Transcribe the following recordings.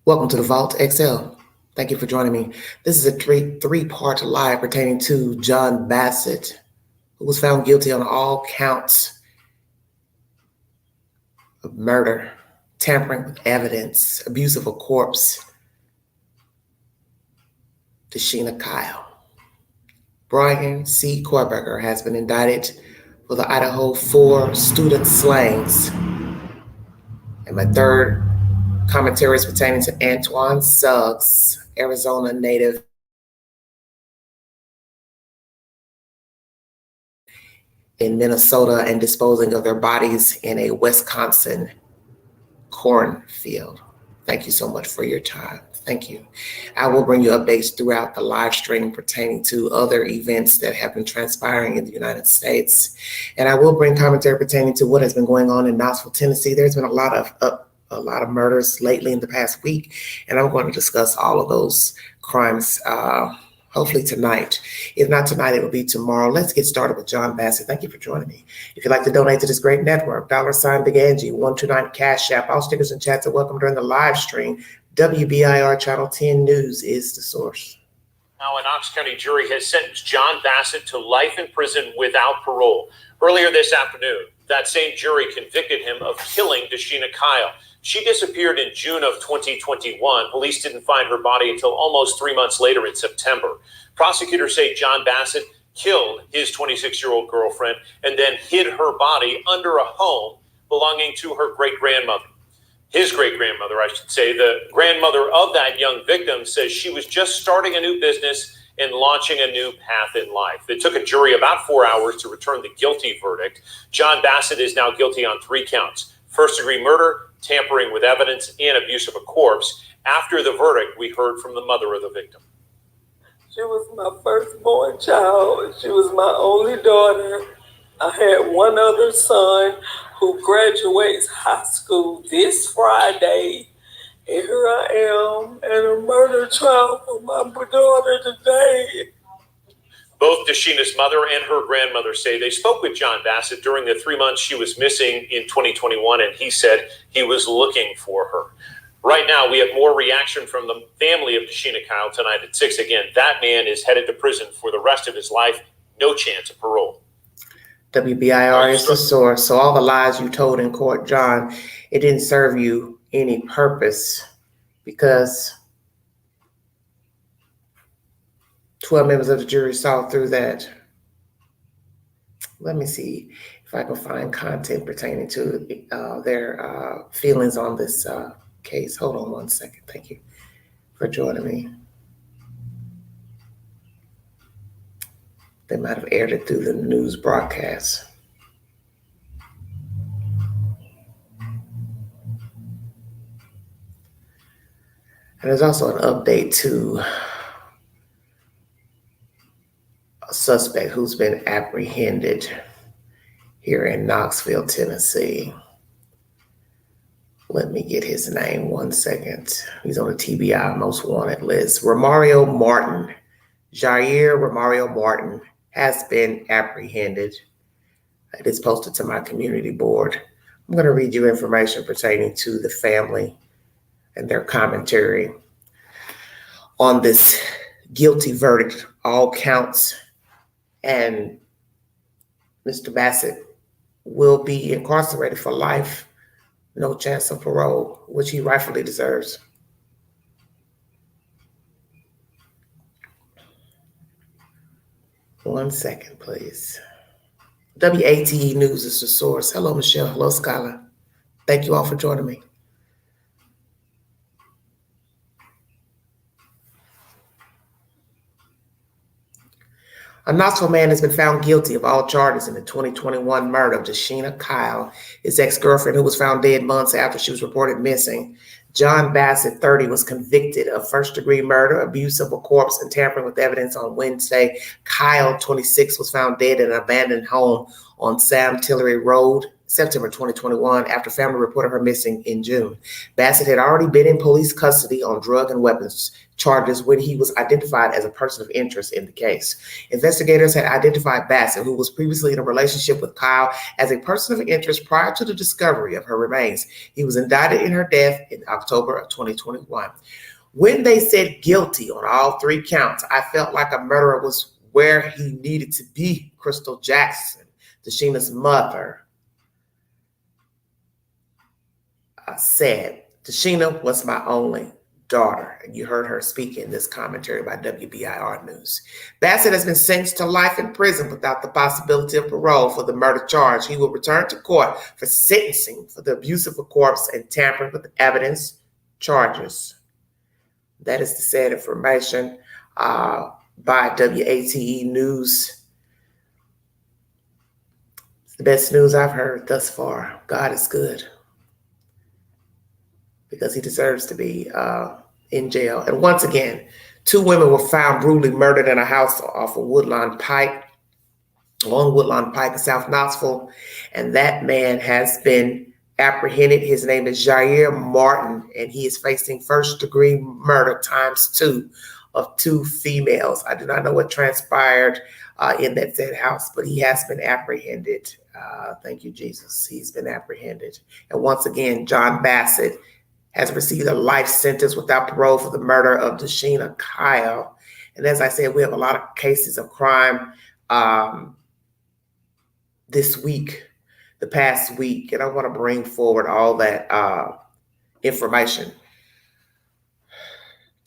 Welcome to the Vault XL. Thank you for joining me. This is a three-part live pertaining to John Bassett, who was found guilty on all counts of murder, tampering with evidence, abuse of a corpse, to Kyle. Bryan C. Kohberger has been indicted for the Idaho 4 student slayings. And my third commentary is pertaining to Antoine Suggs, Arizona native, in Minnesota, and disposing of their bodies in a Wisconsin cornfield. Thank you so much for your time. Thank you. I will bring you updates throughout the live stream pertaining to other events that have been transpiring in the United States. And I will bring commentary pertaining to what has been going on in Knoxville, Tennessee. There's been a lot of murders lately in the past week, and I'm going to discuss all of those crimes hopefully tonight. If not tonight, it will be tomorrow. Let's get started with John Bassett. Thank you for joining me. If you'd like to donate to this great network, $ Big Angie, 129 Cash App. All stickers and chats are welcome during the live stream. WBIR Channel 10 News is the source. Now, a Knox County jury has sentenced John Bassett to life in prison without parole. Earlier this afternoon, that same jury convicted him of killing Kyle. She disappeared in June of 2021. Police didn't find her body until almost 3 months later in September. Prosecutors say John Bassett killed his 26-year-old girlfriend and then hid her body under a home belonging to her great-grandmother. His great-grandmother, I should say. The grandmother of that young victim says she was just starting a new business and launching a new path in life. It took a jury about 4 hours to return the guilty verdict. John Bassett is now guilty on 3 counts: first-degree murder, tampering with evidence, and abuse of a corpse. After the verdict, we heard from the mother of the victim. She was my firstborn child. She was my only daughter. I had one other son who graduates high school this Friday. And here I am at a murder trial for my daughter today. Both Dashina's mother and her grandmother say they spoke with John Bassett during the 3 months she was missing in 2021, and he said he was looking for her. Right now, we have more reaction from the family of Kyle tonight at 6. Again, that man is headed to prison for the rest of his life. No chance of parole. WBIR is the source. So all the lies you told in court, John, it didn't serve you any purpose because 12 members of the jury saw through that. Let me see if I can find content pertaining to their feelings on this case. Hold on 1 second. Thank you for joining me. They might have aired it through the news broadcast. And there's also an update to a suspect who's been apprehended here in Knoxville, Tennessee. Let me get his name 1 second. He's on the TBI most wanted list. Romario Martin. Jair Romario Martin has been apprehended. It is posted to my community board. I'm going to read you information pertaining to the family and their commentary on this guilty verdict, all counts. And Mr. Bassett will be incarcerated for life, no chance of parole, which he rightfully deserves. One second, please. WATE News is the source. Hello, Michelle. Hello, Skylar. Thank you all for joining me. A Knoxville man has been found guilty of all charges in the 2021 murder of Kyle, his ex-girlfriend, who was found dead months after she was reported missing. John Bassett, 30, was convicted of first-degree murder, abuse of a corpse, and tampering with evidence on Wednesday. Kyle, 26, was found dead in an abandoned home on Sam Tillery Road September 2021 after family reported her missing in June. Bassett had already been in police custody on drug and weapons charges when he was identified as a person of interest in the case. Investigators had identified Bassett, who was previously in a relationship with Kyle, as a person of interest prior to the discovery of her remains. He was indicted in her death in October of 2021. When they said guilty on all 3 counts, I felt like a murderer was where he needed to be. Crystal Jackson, Dashina's mother, said, Dashina was my only daughter. And you heard her speak in this commentary by WBIR News. Bassett has been sentenced to life in prison without the possibility of parole for the murder charge. He will return to court for sentencing for the abuse of a corpse and tampering with evidence charges. That is the sad information by WATE News. It's the best news I've heard thus far. God is good, because he deserves to be in jail. And once again, 2 women were found brutally murdered in a house off of Woodlawn Pike, on Woodlawn Pike in South Knoxville. And that man has been apprehended. His name is Jair Martin, and he is facing first-degree murder ×2 of 2 females. I do not know what transpired in that said house, but he has been apprehended. Thank you, Jesus. He's been apprehended. And once again, John Bassett has received a life sentence without parole for the murder of Dashina Kyle. And as I said, we have a lot of cases of crime this week, the past week, and I want to bring forward all that information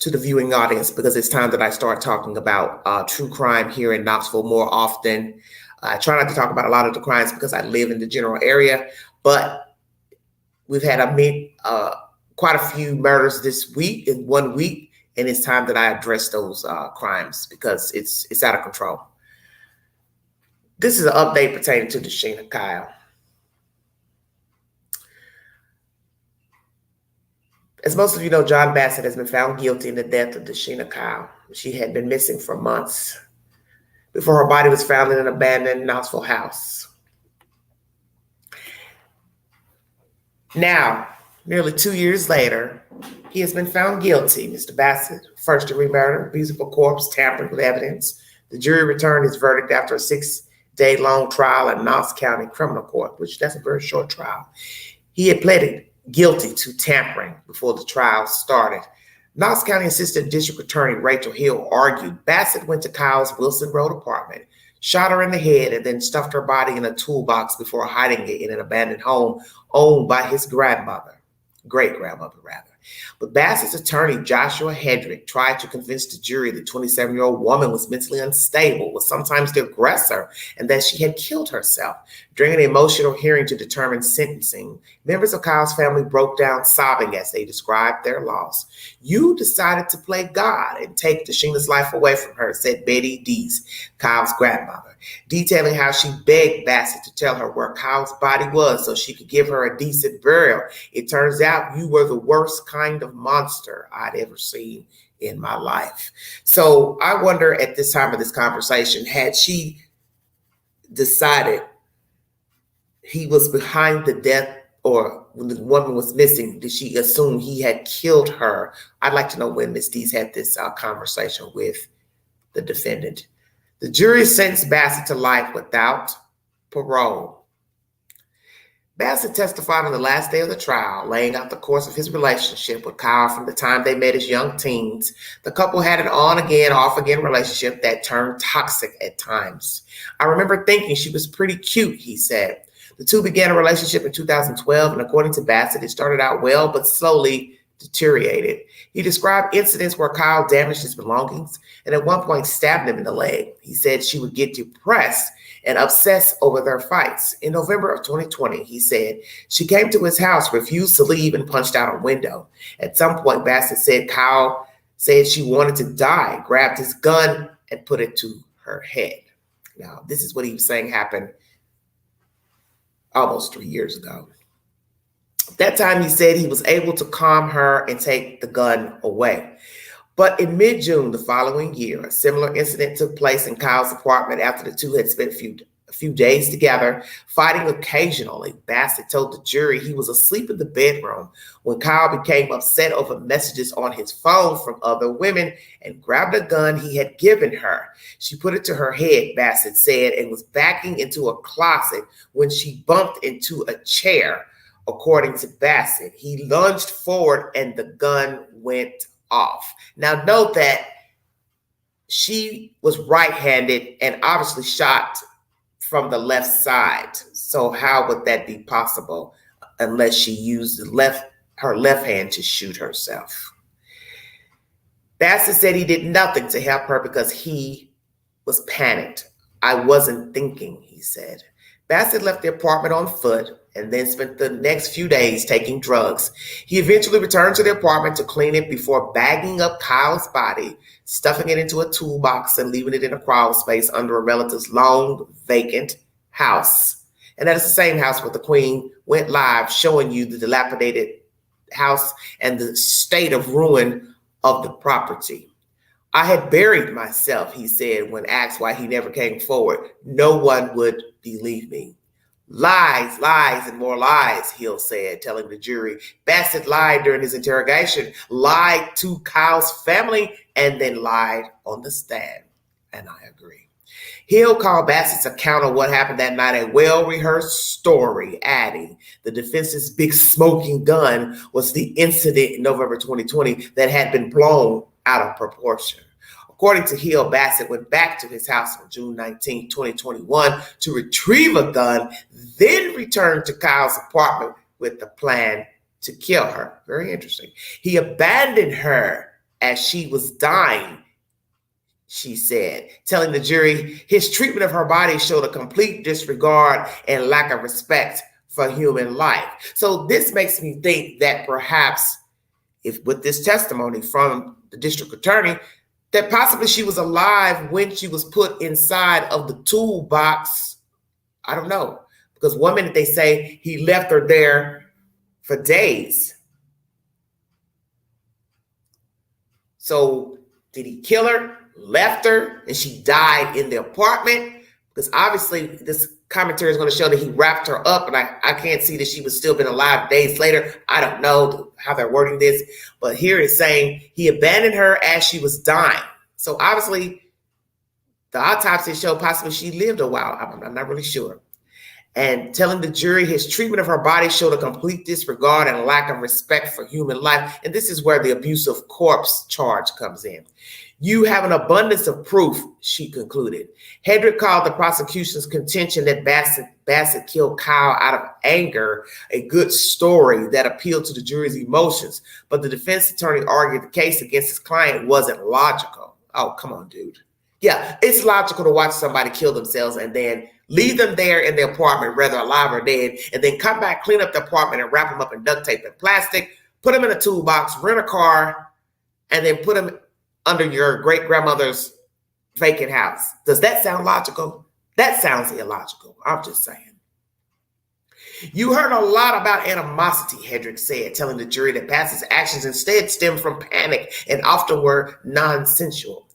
to the viewing audience, because it's time that I start talking about true crime here in Knoxville more often. I try not to talk about a lot of the crimes because I live in the general area, but we've had quite a few murders this week, in 1 week, and it's time that I address those crimes because it's out of control. This is an update pertaining to Dashina Kyle. As most of you know, John Bassett has been found guilty in the death of Dashina Kyle. She had been missing for months before her body was found in an abandoned Knoxville house. Now, nearly 2 years later, he has been found guilty. Mr. Bassett, first-degree murder, abuse of a corpse, tampering with evidence. The jury returned his verdict after a 6-day-long trial in Knox County Criminal Court, which that's a very short trial. He had pleaded guilty to tampering before the trial started. Knox County Assistant District Attorney Rachel Hill argued Bassett went to Kyle's Wilson Road apartment, shot her in the head, and then stuffed her body in a toolbox before hiding it in an abandoned home owned by his great-grandmother, rather. But Bassett's attorney, Joshua Hedrick, tried to convince the jury the 27-year-old woman was mentally unstable, was sometimes the aggressor, and that she had killed herself. During an emotional hearing to determine sentencing, members of Kyle's family broke down sobbing as they described their loss. "You decided to play God and take Dashina's life away from her," said Betty Deese, Kyle's grandmother, detailing how she begged Bassett to tell her where Kyle's body was so she could give her a decent burial. "It turns out you were the worst kind of monster I'd ever seen in my life." So I wonder at this time of this conversation, had she decided he was behind the death, or when the woman was missing, did she assume he had killed her? I'd like to know when Ms. Deese had this conversation with the defendant. The jury sentenced Bassett to life without parole. Bassett testified on the last day of the trial, laying out the course of his relationship with Kyle from the time they met as young teens. The couple had an on-again, off-again relationship that turned toxic at times. "I remember thinking she was pretty cute," he said. The two began a relationship in 2012, and according to Bassett, it started out well, but slowly deteriorated. He described incidents where Kyle damaged his belongings and at one point stabbed him in the leg. He said she would get depressed and obsess over their fights. In November of 2020, he said, she came to his house, refused to leave, and punched out a window. At some point, Bassett said Kyle said she wanted to die, grabbed his gun, and put it to her head. Now, this is what he was saying happened almost 3 years ago. At that time, he said he was able to calm her and take the gun away. But in mid-June the following year, a similar incident took place in Kyle's apartment after the two had spent a a few days together, fighting occasionally. Bassett told the jury he was asleep in the bedroom when Kyle became upset over messages on his phone from other women and grabbed a gun he had given her. She put it to her head, Bassett said, and was backing into a closet when she bumped into a chair. According to Bassett, he lunged forward and the gun went off. Now note that she was right-handed and obviously shot from the left side. So how would that be possible unless she used her left hand to shoot herself? Bassett said he did nothing to help her because he was panicked. I wasn't thinking, he said. Bassett left the apartment on foot and then spent the next few days taking drugs. He eventually returned to the apartment to clean it before bagging up Kyle's body, stuffing it into a toolbox and leaving it in a crawl space under a relative's long vacant house. And that is the same house where the Queen went live showing you the dilapidated house and the state of ruin of the property. I had buried myself, he said when asked why he never came forward. No one would believe me. Lies, lies, and more lies, Hill said, telling the jury. Bassett lied during his interrogation, lied to Kyle's family, and then lied on the stand. And I agree. Hill called Bassett's account of what happened that night a well-rehearsed story, adding the defense's big smoking gun was the incident in November 2020 that had been blown out of proportion. According to Hill, Bassett went back to his house on June 19, 2021 to retrieve a gun, then returned to Kyle's apartment with the plan to kill her. Very interesting. He abandoned her as she was dying, she said, telling the jury his treatment of her body showed a complete disregard and lack of respect for human life. So this makes me think that perhaps, if with this testimony from the district attorney, that possibly she was alive when she was put inside of the toolbox. I don't know. Because one minute they say he left her there for days. So did he kill her, left her, and she died in the apartment? Because obviously this commentary is going to show that he wrapped her up, and I can't see that she would still been alive days later. I don't know how they're wording this, but here it's saying he abandoned her as she was dying. So obviously the autopsy showed possibly she lived a while. I'm not really sure. And telling the jury his treatment of her body showed a complete disregard and a lack of respect for human life. And this is where the abuse of corpse charge comes in. You have an abundance of proof, she concluded. Hedrick called the prosecution's contention that Bassett killed Kyle out of anger a good story that appealed to the jury's emotions. But the defense attorney argued the case against his client wasn't logical. Oh, come on, dude. Yeah, it's logical to watch somebody kill themselves and then leave them there in the apartment, whether alive or dead, and then come back, clean up the apartment, and wrap them up in duct tape and plastic, put them in a toolbox, rent a car, and then put them under your great-grandmother's vacant house. Does that sound logical? That sounds illogical. I'm just saying. You heard a lot about animosity, Hedrick said, telling the jury that Bassett's actions instead stemmed from panic and often were nonsensical.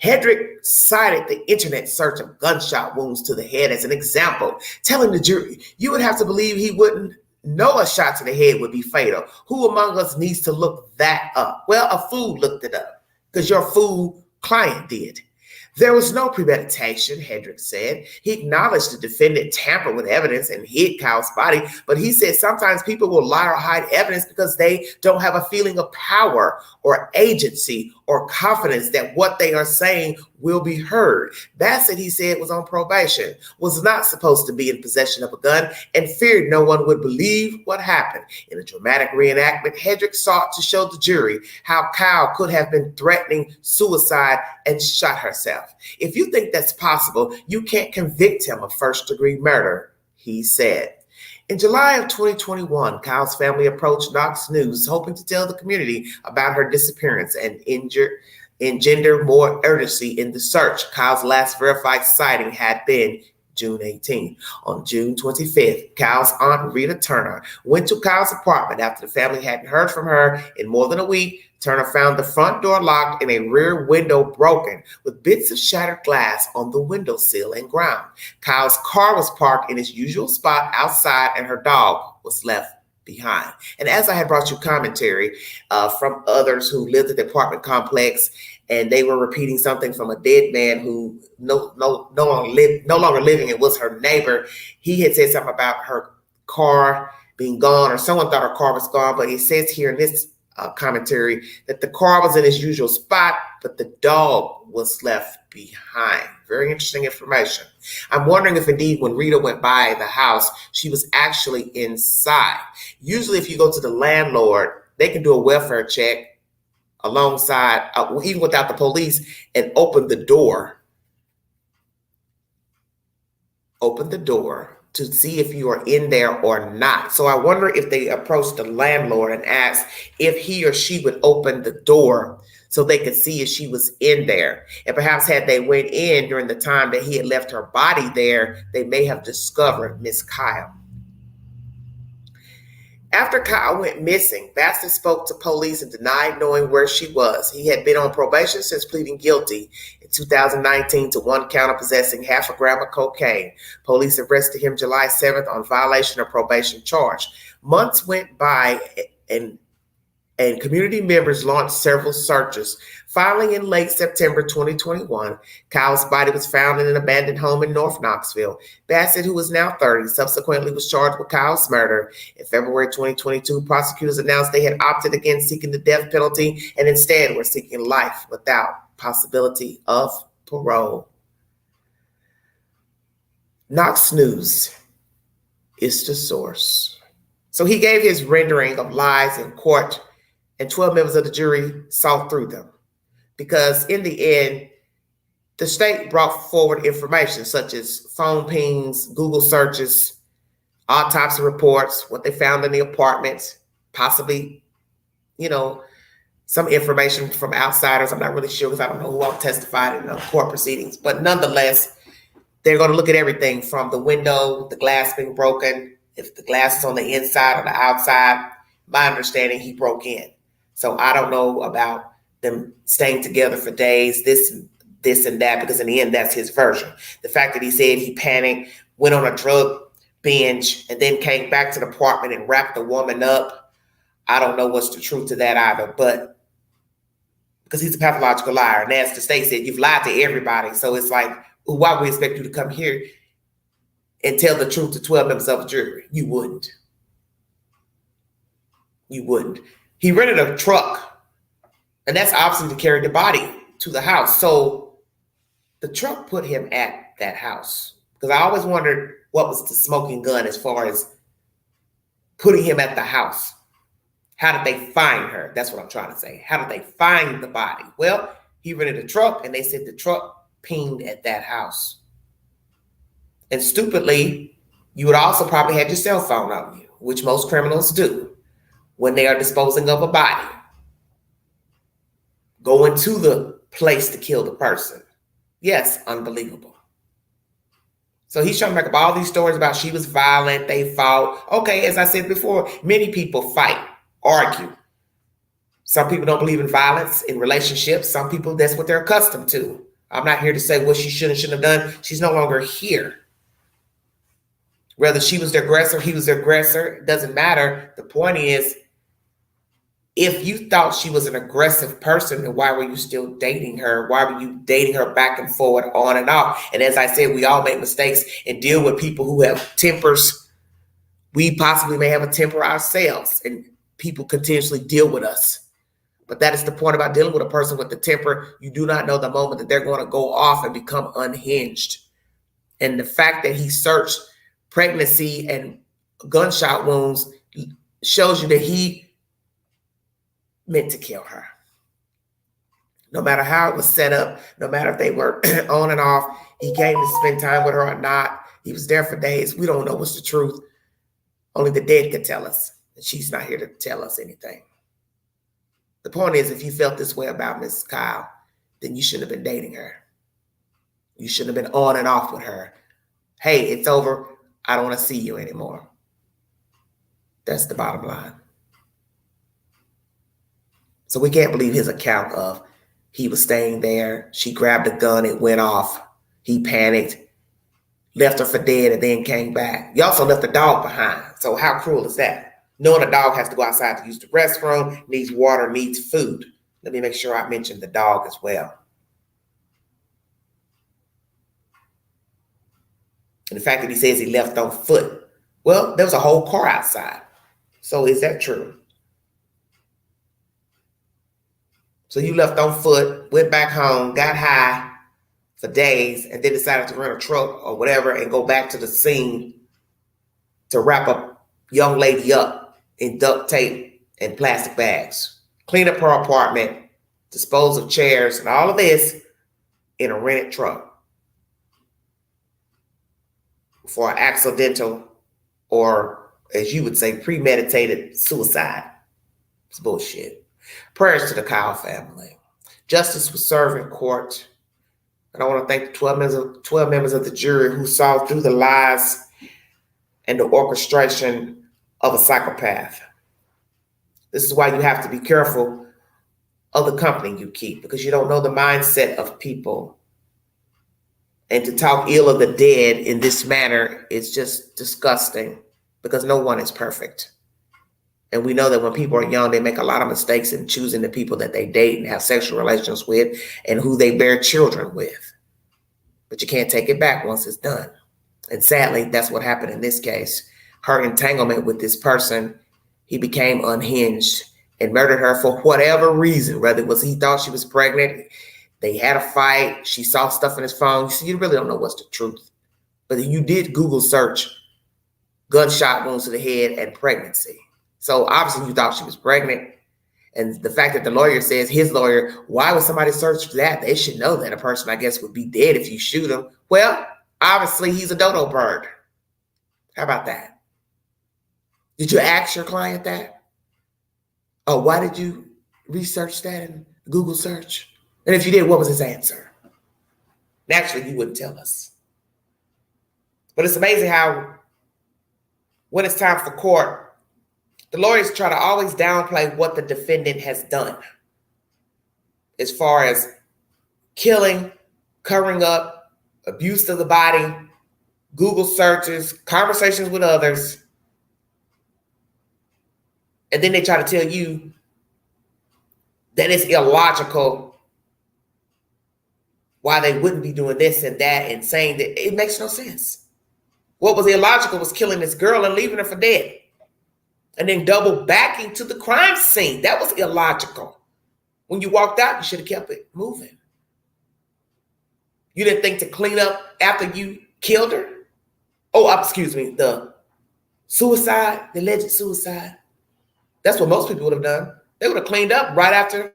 Hedrick cited the internet search of gunshot wounds to the head as an example, telling the jury, you would have to believe he wouldn't know a shot to the head would be fatal. Who among us needs to look that up? Well, a fool looked it up because your fool client did. There was no premeditation, Hedrick said. He acknowledged the defendant tampered with evidence and hid Kyle's body, but he said sometimes people will lie or hide evidence because they don't have a feeling of power or agency or confidence that what they are saying will be heard. Bassett, he said, was on probation, was not supposed to be in possession of a gun, and feared no one would believe what happened. In a dramatic reenactment, Hedrick sought to show the jury how Kyle could have been threatening suicide and shot herself. If you think that's possible, you can't convict him of first-degree murder, he said. In July of 2021, Kyle's family approached Knox News, hoping to tell the community about her disappearance and engender more urgency in the search. Kyle's last verified sighting had been June 18th. On June 25th, Kyle's aunt, Rita Turner, went to Kyle's apartment after the family hadn't heard from her in more than a week. Turner found the front door locked and a rear window broken with bits of shattered glass on the windowsill and ground. Kyle's car was parked in its usual spot outside and her dog was left behind. And as I had brought you commentary from others who lived at the apartment complex, and they were repeating something from a dead man who no longer living, it was her neighbor. He had said something about her car being gone, or someone thought her car was gone, but it says here in this commentary that the car was in its usual spot, but the dog was left behind. Very interesting information. I'm wondering if indeed when Rita went by the house, she was actually inside. Usually if you go to the landlord, they can do a welfare check alongside, even without the police, and open the door to see if you are in there or not. So I wonder if they approached the landlord and asked if he or she would open the door so they could see if she was in there. And perhaps had they went in during the time that he had left her body there, they may have discovered Miss Kyle. After Kyle went missing, Bassett spoke to police and denied knowing where she was. He had been on probation since pleading guilty in 2019 to one count of possessing half a gram of cocaine. Police arrested him July 7th on violation of probation charge. Months went by and community members launched several searches. Finally, in late September 2021, Kyle's body was found in an abandoned home in North Knoxville. Bassett, who was now 30, subsequently was charged with Kyle's murder. In February 2022, prosecutors announced they had opted against seeking the death penalty and instead were seeking life without possibility of parole. Knox News is the source. So he gave his rendering of lies in court, and 12 members of the jury saw through them. Because in the end, the state brought forward information such as phone pings, Google searches, autopsy reports, what they found in the apartment, possibly, some information from outsiders. I'm not really sure because I don't know who all testified in the court proceedings. But nonetheless, they're going to look at everything from the window, the glass being broken, if the glass is on the inside or the outside. My understanding, he broke in. So I don't know about them staying together for days, this and that, because in the end, that's his version. The fact that he said he panicked, went on a drug binge, and then came back to the apartment and wrapped the woman up. I don't know what's the truth to that either, but because he's a pathological liar. And as the state said, you've lied to everybody. So it's like, why would we expect you to come here and tell the truth to 12 members of a jury? You wouldn't. You wouldn't. He rented a truck, and that's obviously to carry the body to the house. So the truck put him at that house. Because I always wondered what was the smoking gun as far as putting him at the house. How did they find her? That's what I'm trying to say. How did they find the body? Well, he rented a truck, and they said the truck pinged at that house. And stupidly, you would also probably have your cell phone on you, which most criminals do when they are disposing of a body. Going to the place to kill the person. Yes, unbelievable. So he's trying to make up all these stories about she was violent, they fought. Okay, as I said before, many people fight, argue. Some people don't believe in violence in relationships. Some people, that's what they're accustomed to. I'm not here to say what she should and shouldn't have done. She's no longer here. Whether she was the aggressor, he was the aggressor, it doesn't matter. The point is, if you thought she was an aggressive person, then why were you still dating her? Why were you dating her back and forward, on and off? And as I said, we all make mistakes and deal with people who have tempers. We possibly may have a temper ourselves, and people continuously deal with us. But that is the point about dealing with a person with the temper. You do not know the moment that they're going to go off and become unhinged. And the fact that he searched pregnancy and gunshot wounds shows you that he meant to kill her. No matter how it was set up, no matter if they were on and off, he came to spend time with her or not. He was there for days. We don't know what's the truth. Only the dead could tell us. And she's not here to tell us anything. The point is, if you felt this way about Miss Kyle, then you shouldn't have been dating her. You shouldn't have been on and off with her, Hey, it's over. I don't want to see you anymore. That's the bottom line. So we can't believe his account of he was staying there. She grabbed a gun. It went off. He panicked, left her for dead, and then came back. He also left the dog behind. So how cruel is that? Knowing a dog has to go outside to use the restroom, needs water, needs food. Let me make sure I mention the dog as well. And the fact that he says he left on foot. Well, there was a whole car outside. So is that true? So you left on foot, went back home, got high for days, and then decided to rent a truck or whatever and go back to the scene to wrap a young lady up in duct tape and plastic bags, clean up her apartment, dispose of chairs and all of this in a rented truck for an accidental, or as you would say, premeditated suicide. It's bullshit. Prayers to the Kyle family. Justice was served in court. And I want to thank the 12 members of the jury who saw through the lies and the orchestration of a psychopath. This is why you have to be careful of the company you keep, because you don't know the mindset of people. And to talk ill of the dead in this manner is just disgusting, because no one is perfect. And we know that when people are young, they make a lot of mistakes in choosing the people that they date and have sexual relations with and who they bear children with. But you can't take it back once it's done. And sadly, that's what happened in this case. Her entanglement with this person, he became unhinged and murdered her for whatever reason, whether it was he thought she was pregnant, they had a fight, she saw stuff in his phone. So you really don't know what's the truth. But you did Google search gunshot wounds to the head and pregnancy. So obviously you thought she was pregnant. And the fact that the lawyer says, his lawyer, why would somebody search for that? They should know that a person, I guess, would be dead if you shoot him. Well, obviously he's a dodo bird. How about that? Did you ask your client that? Oh, why did you research that in Google search? And if you did, what was his answer? Naturally, you wouldn't tell us. But it's amazing how when it's time for court, the lawyers try to always downplay what the defendant has done as far as killing, covering up, abuse of the body, Google searches, conversations with others. And then they try to tell you that it's illogical why they wouldn't be doing this and that, and saying that it makes no sense. What was illogical was killing this girl and leaving her for dead. And then double backing to the crime scene. That was illogical. When you walked out, you should have kept it moving. You didn't think to clean up after you killed her? Oh, excuse me, the suicide, the alleged suicide. That's what most people would have done. They would have cleaned up right after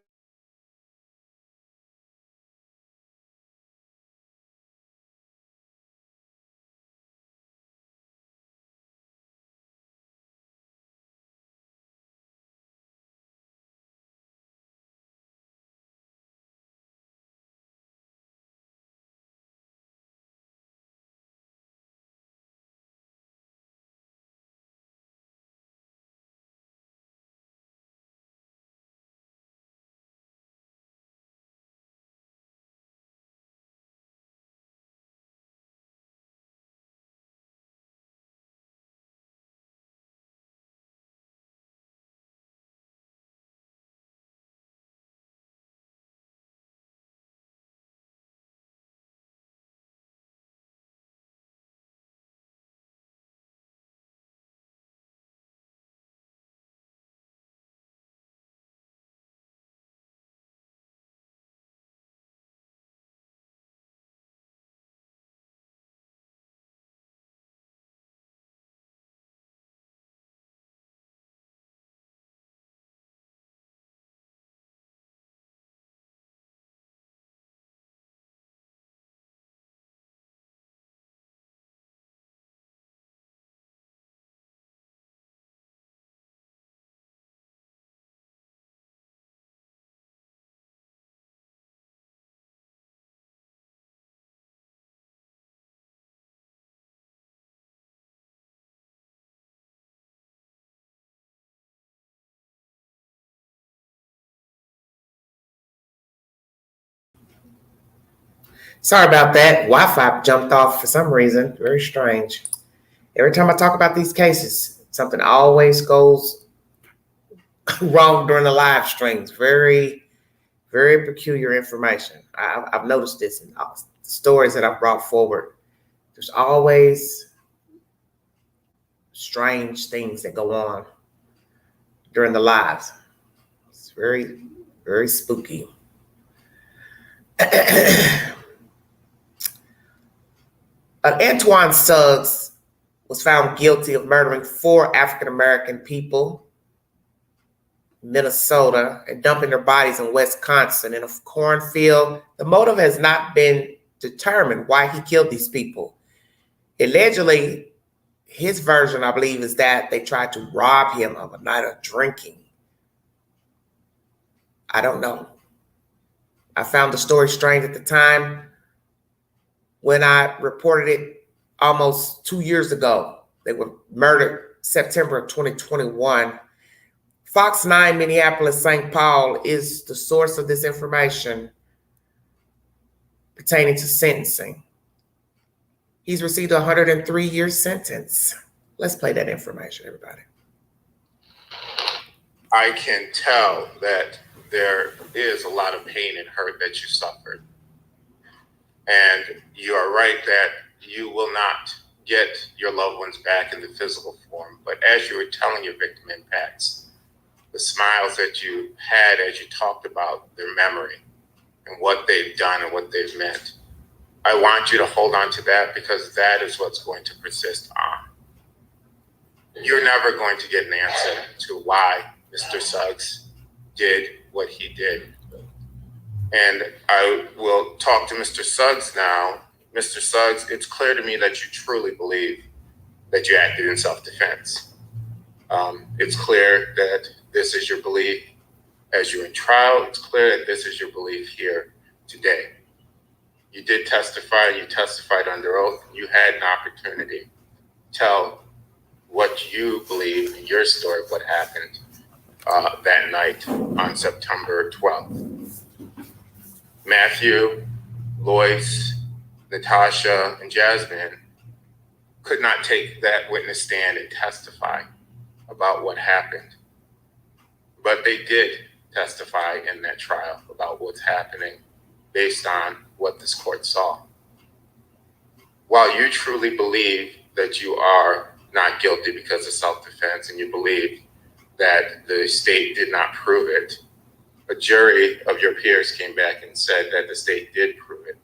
Sorry about that. Wi-Fi jumped off for some reason. Very strange. Every time I talk about these cases, something always goes wrong during the live streams. Very, very peculiar information. I've noticed this in all the stories that I've brought forward. There's always strange things that go on during the lives. It's very, very spooky. Antoine Suggs was found guilty of murdering 4 African-American people in Minnesota and dumping their bodies in Wisconsin in a cornfield. The motive has not been determined why he killed these people. Allegedly, his version, I believe, is that they tried to rob him of a night of drinking. I don't know. I found the story strange at the time when I reported it almost 2 years ago. They were murdered September of 2021. Fox 9 Minneapolis St. Paul is the source of this information pertaining to sentencing. He's received a 103-year sentence. Let's play that information, everybody. I can tell that there is a lot of pain and hurt that you suffered. And you are right that you will not get your loved ones back in the physical form. But as you were telling your victim impacts, the smiles that you had as you talked about their memory and what they've done and what they've meant, I want you to hold on to that, because that is what's going to persist on. You're never going to get an answer to why Mr. Suggs did what he did. And I will talk to Mr. Suggs now. Mr. Suggs, it's clear to me that you truly believe that you acted in self-defense. It's clear that this is your belief as you're in trial. It's clear that this is your belief here today. You did testify. You testified under oath. You had an opportunity to tell what you believe in your story of what happened that night on September 12th. Matthew, Lois, Natasha, and Jasmine could not take that witness stand and testify about what happened. But they did testify in that trial about what's happening based on what this court saw. While you truly believe that you are not guilty because of self-defense and you believe that the state did not prove it, a jury of your peers came back and said that the state did prove it.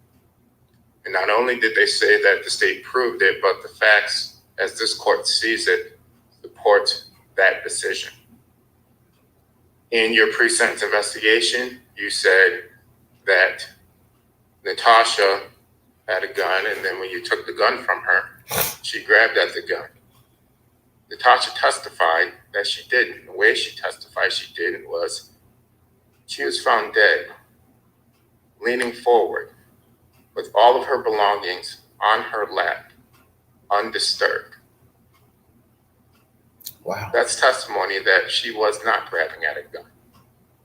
And not only did they say that the state proved it, but the facts, as this court sees it, support that decision. In your pre-sentence investigation, you said that Natasha had a gun, and then when you took the gun from her, she grabbed at the gun. Natasha testified that she didn't. The way she testified she didn't was she was found dead, leaning forward, with all of her belongings on her lap, undisturbed. Wow. That's testimony that she was not grabbing at a gun,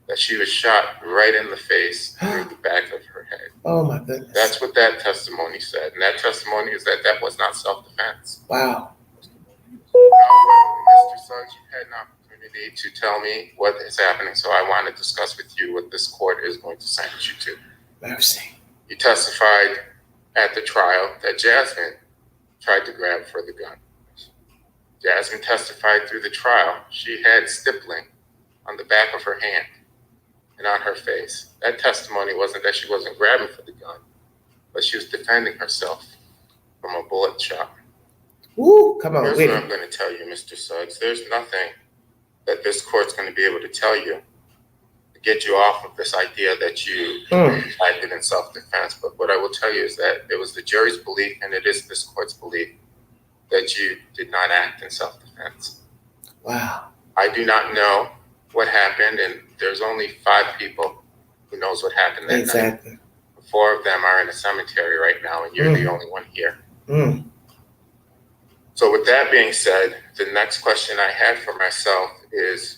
that she was shot right in the face through the back of her head. Oh my goodness. That's what that testimony said. And that testimony is that that was not self-defense. Wow. Now, Mr. Suggs, you had an opportunity to tell me what is happening, so I want to discuss with you what this court is going to sentence you to. Mercy. You testified at the trial that Jasmine tried to grab for the gun. Jasmine testified through the trial she had stippling on the back of her hand and on her face. That testimony wasn't that she wasn't grabbing for the gun, but she was defending herself from a bullet shot. Ooh, come on. Here's what I'm going to tell you, Mr. Suggs. There's nothing that this court's going to be able to tell you to get you off of this idea that you acted in self-defense. But what I will tell you is that it was the jury's belief, and it is this court's belief, that you did not act in self-defense. Wow. I do not know what happened, and there's only 5 people who knows what happened that Exactly. night. 4 of them are in a cemetery right now, and you're the only one here. So with that being said, the next question I had for myself is,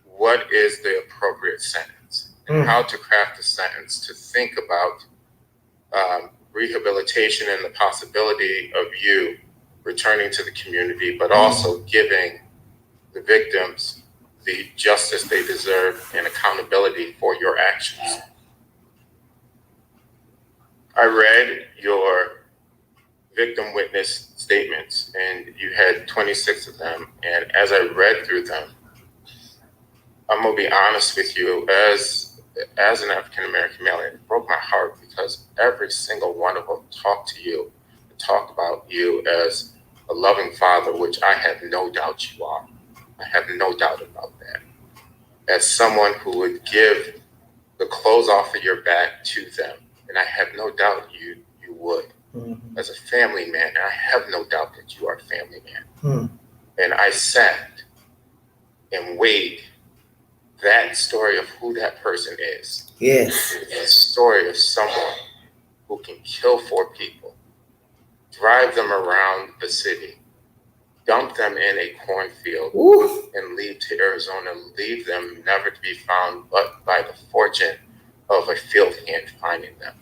what is the appropriate sentence? And how to craft a sentence to think about rehabilitation and the possibility of you returning to the community, but also giving the victims the justice they deserve and accountability for your actions. I read your victim witness statements, and you had 26 of them. And as I read through them, I'm gonna be honest with you, as an African-American male, it broke my heart because every single one of them talked to you, talked about you as a loving father, which I have no doubt you are. I have no doubt about that. As someone who would give the clothes off of your back to them, and I have no doubt you would. Mm-hmm. As a family man, I have no doubt that you are a family man. And I sat and weighed that story of who that person is. Yes. A story of someone who can kill 4 people, drive them around the city, dump them in a cornfield, and leave to Arizona, leave them never to be found but by the fortune of a field hand finding them.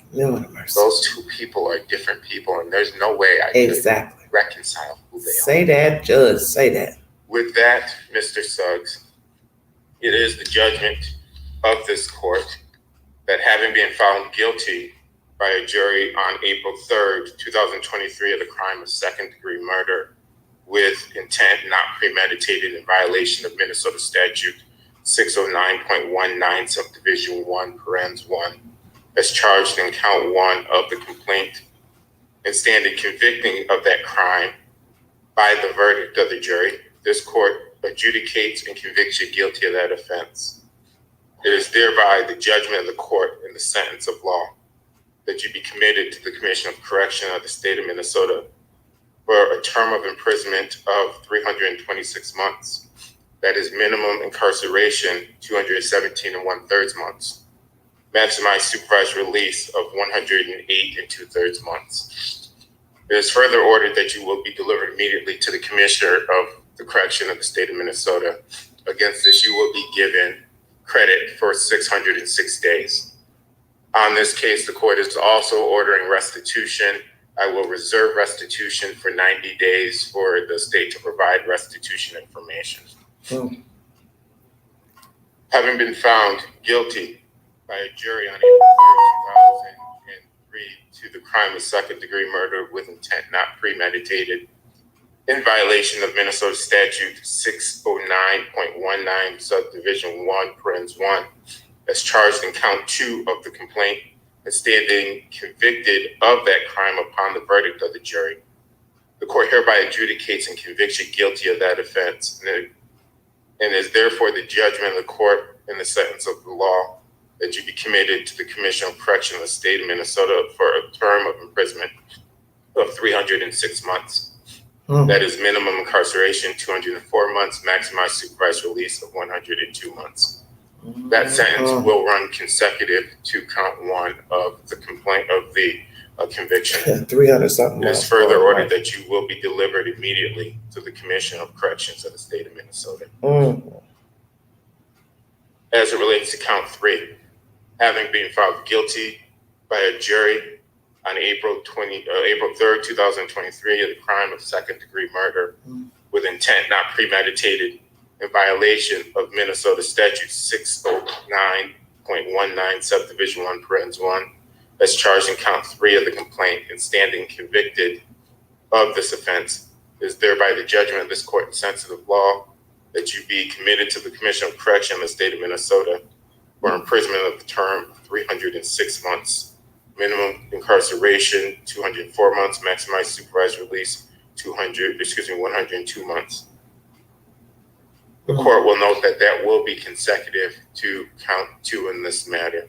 Those 2 people are different people, and there's no way I could reconcile who they are. Say that, Judge, say that. With that, Mr. Suggs, it is the judgment of this court that having been found guilty by a jury on April 3rd, 2023 of the crime of second-degree murder with intent not premeditated in violation of Minnesota statute 609.19 subdivision 1, parens 1, as charged in count 1 of the complaint and standing convicting of that crime by the verdict of the jury, this court adjudicates and convicts you guilty of that offense. It is thereby the judgment of the court and the sentence of law that you be committed to the Commission of Correction of the state of Minnesota for a term of imprisonment of 326 months. That is minimum incarceration, 217 1/3 months. Maximized supervised release of 108 2/3 months. It is further ordered that you will be delivered immediately to the Commissioner of the Correction of the state of Minnesota. Against this, you will be given credit for 606 days. On this case, the court is also ordering restitution. I will reserve restitution for 90 days for the state to provide restitution information. Having been found guilty by a jury on April 3rd, 2003 to the crime of second-degree murder with intent not premeditated in violation of Minnesota statute 609.19 subdivision 1, parens 1, as charged in count 2 of the complaint and standing convicted of that crime upon the verdict of the jury. The court hereby adjudicates and convicts you guilty of that offense and is therefore the judgment of the court and the sentence of the law that you be committed to the Commission of Correction of the state of Minnesota for a term of imprisonment of 306 months. That is minimum incarceration, 204 months, maximized supervised release of 102 months. That sentence will run consecutive to count 1 of the complaint of the conviction. 300 something. It is further ordered that you will be delivered immediately to the Commission of Corrections of the state of Minnesota. As it relates to count 3, having been found guilty by a jury on April 3rd, 2023 of the crime of second-degree murder with intent not premeditated in violation of Minnesota statute 609.19 subdivision 1, parens 1, as charged in count 3 of the complaint and standing convicted of this offense, is thereby the judgment of this court and sensitive law that you be committed to the Commission of Correction of the state of Minnesota for imprisonment of the term of 306 months. Minimum incarceration, 204 months, maximized supervised release, 102 months. The court will note that that will be consecutive to count 2 in this matter.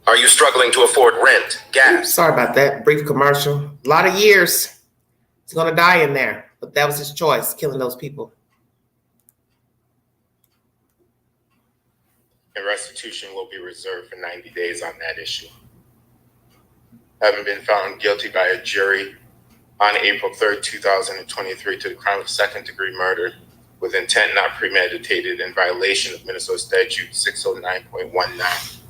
Are you struggling to afford rent, gas? Sorry about that. Brief commercial. A lot of years. He's going to die in there. But that was his choice, killing those people. And restitution will be reserved for 90 days on that issue. Having been found guilty by a jury on April 3rd, 2023 to the crime of second-degree murder with intent not premeditated in violation of Minnesota statute 609.19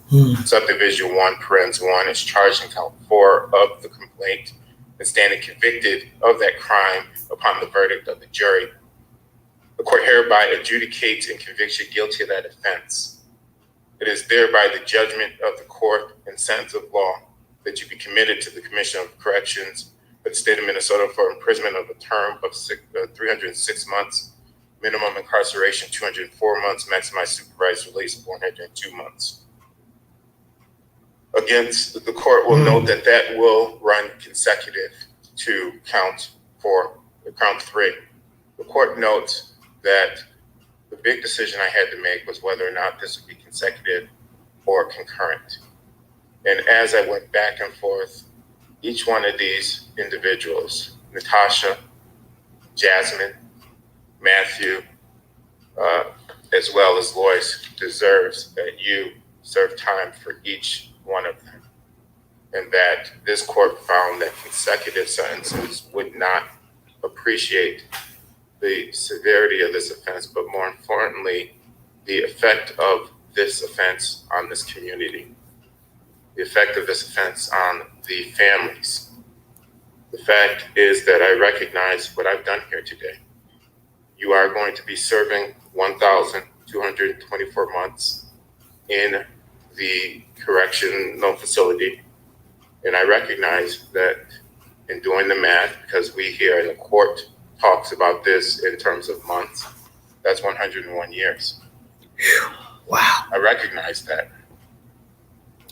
Subdivision 1, parens 1 is charged in count 4 of the complaint and standing convicted of that crime upon the verdict of the jury. The court hereby adjudicates and convicts you guilty of that offense. It is thereby the judgment of the court and sentence of law that you be committed to the Commission of Corrections for the state of Minnesota for imprisonment of a term of 306 months, minimum incarceration 204 months, maximized supervised release of 102 months. Against the court will note that that will run consecutive to count 3. The court notes that the big decision I had to make was whether or not this would be consecutive or concurrent. And as I went back and forth, each one of these individuals, Natasha, Jasmine, Matthew, as well as Lois, deserves that you serve time for each one of them. And that this court found that consecutive sentences would not appreciate the severity of this offense, but more importantly, the effect of this offense on this community, the effect of this offense on the families. The fact is that I recognize what I've done here today. You are going to be serving 1,224 months in the correctional facility. And I recognize that in doing the math, because we here in the court talks about this in terms of months, that's 101 years. Wow. I recognize that.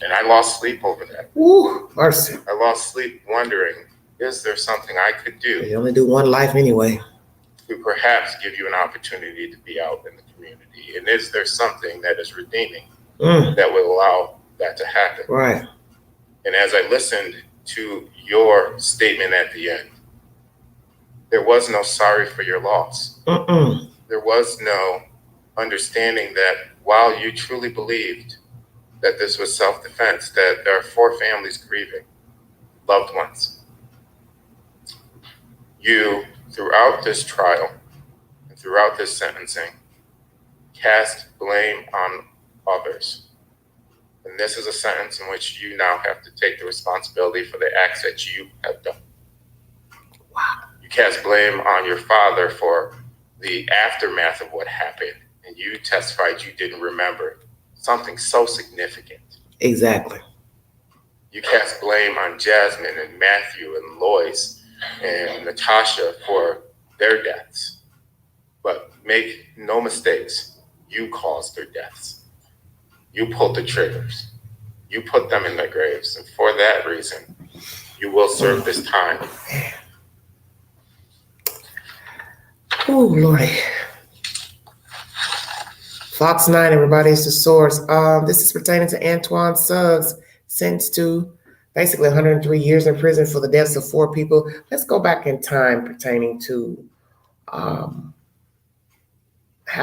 And I lost sleep over that. Ooh, mercy. I lost sleep wondering, is there something I could do You only do one life anyway. to perhaps give you an opportunity to be out in the community? And is there something that is redeeming that will allow that to happen? Right. And as I listened to your statement at the end, there was no sorry for your loss. There was no understanding that while you truly believed that this was self-defense, that there are 4 families grieving loved ones. You, throughout this trial and throughout this sentencing, cast blame on others. And this is a sentence in which you now have to take the responsibility for the acts that you have done. Wow. You cast blame on your father for the aftermath of what happened, and you testified you didn't remember something so significant. Exactly. You cast blame on Jasmine and Matthew and Lois and Natasha for their deaths. But make no mistakes, you caused their deaths. You pulled the triggers. You put them in their graves. And for that reason, you will serve this time. Oh, Lordy. Fox 9, everybody, is the source. This is pertaining to Antoine Suggs, sentenced to basically 103 years in prison for the deaths of 4 people. Let's go back in time pertaining to how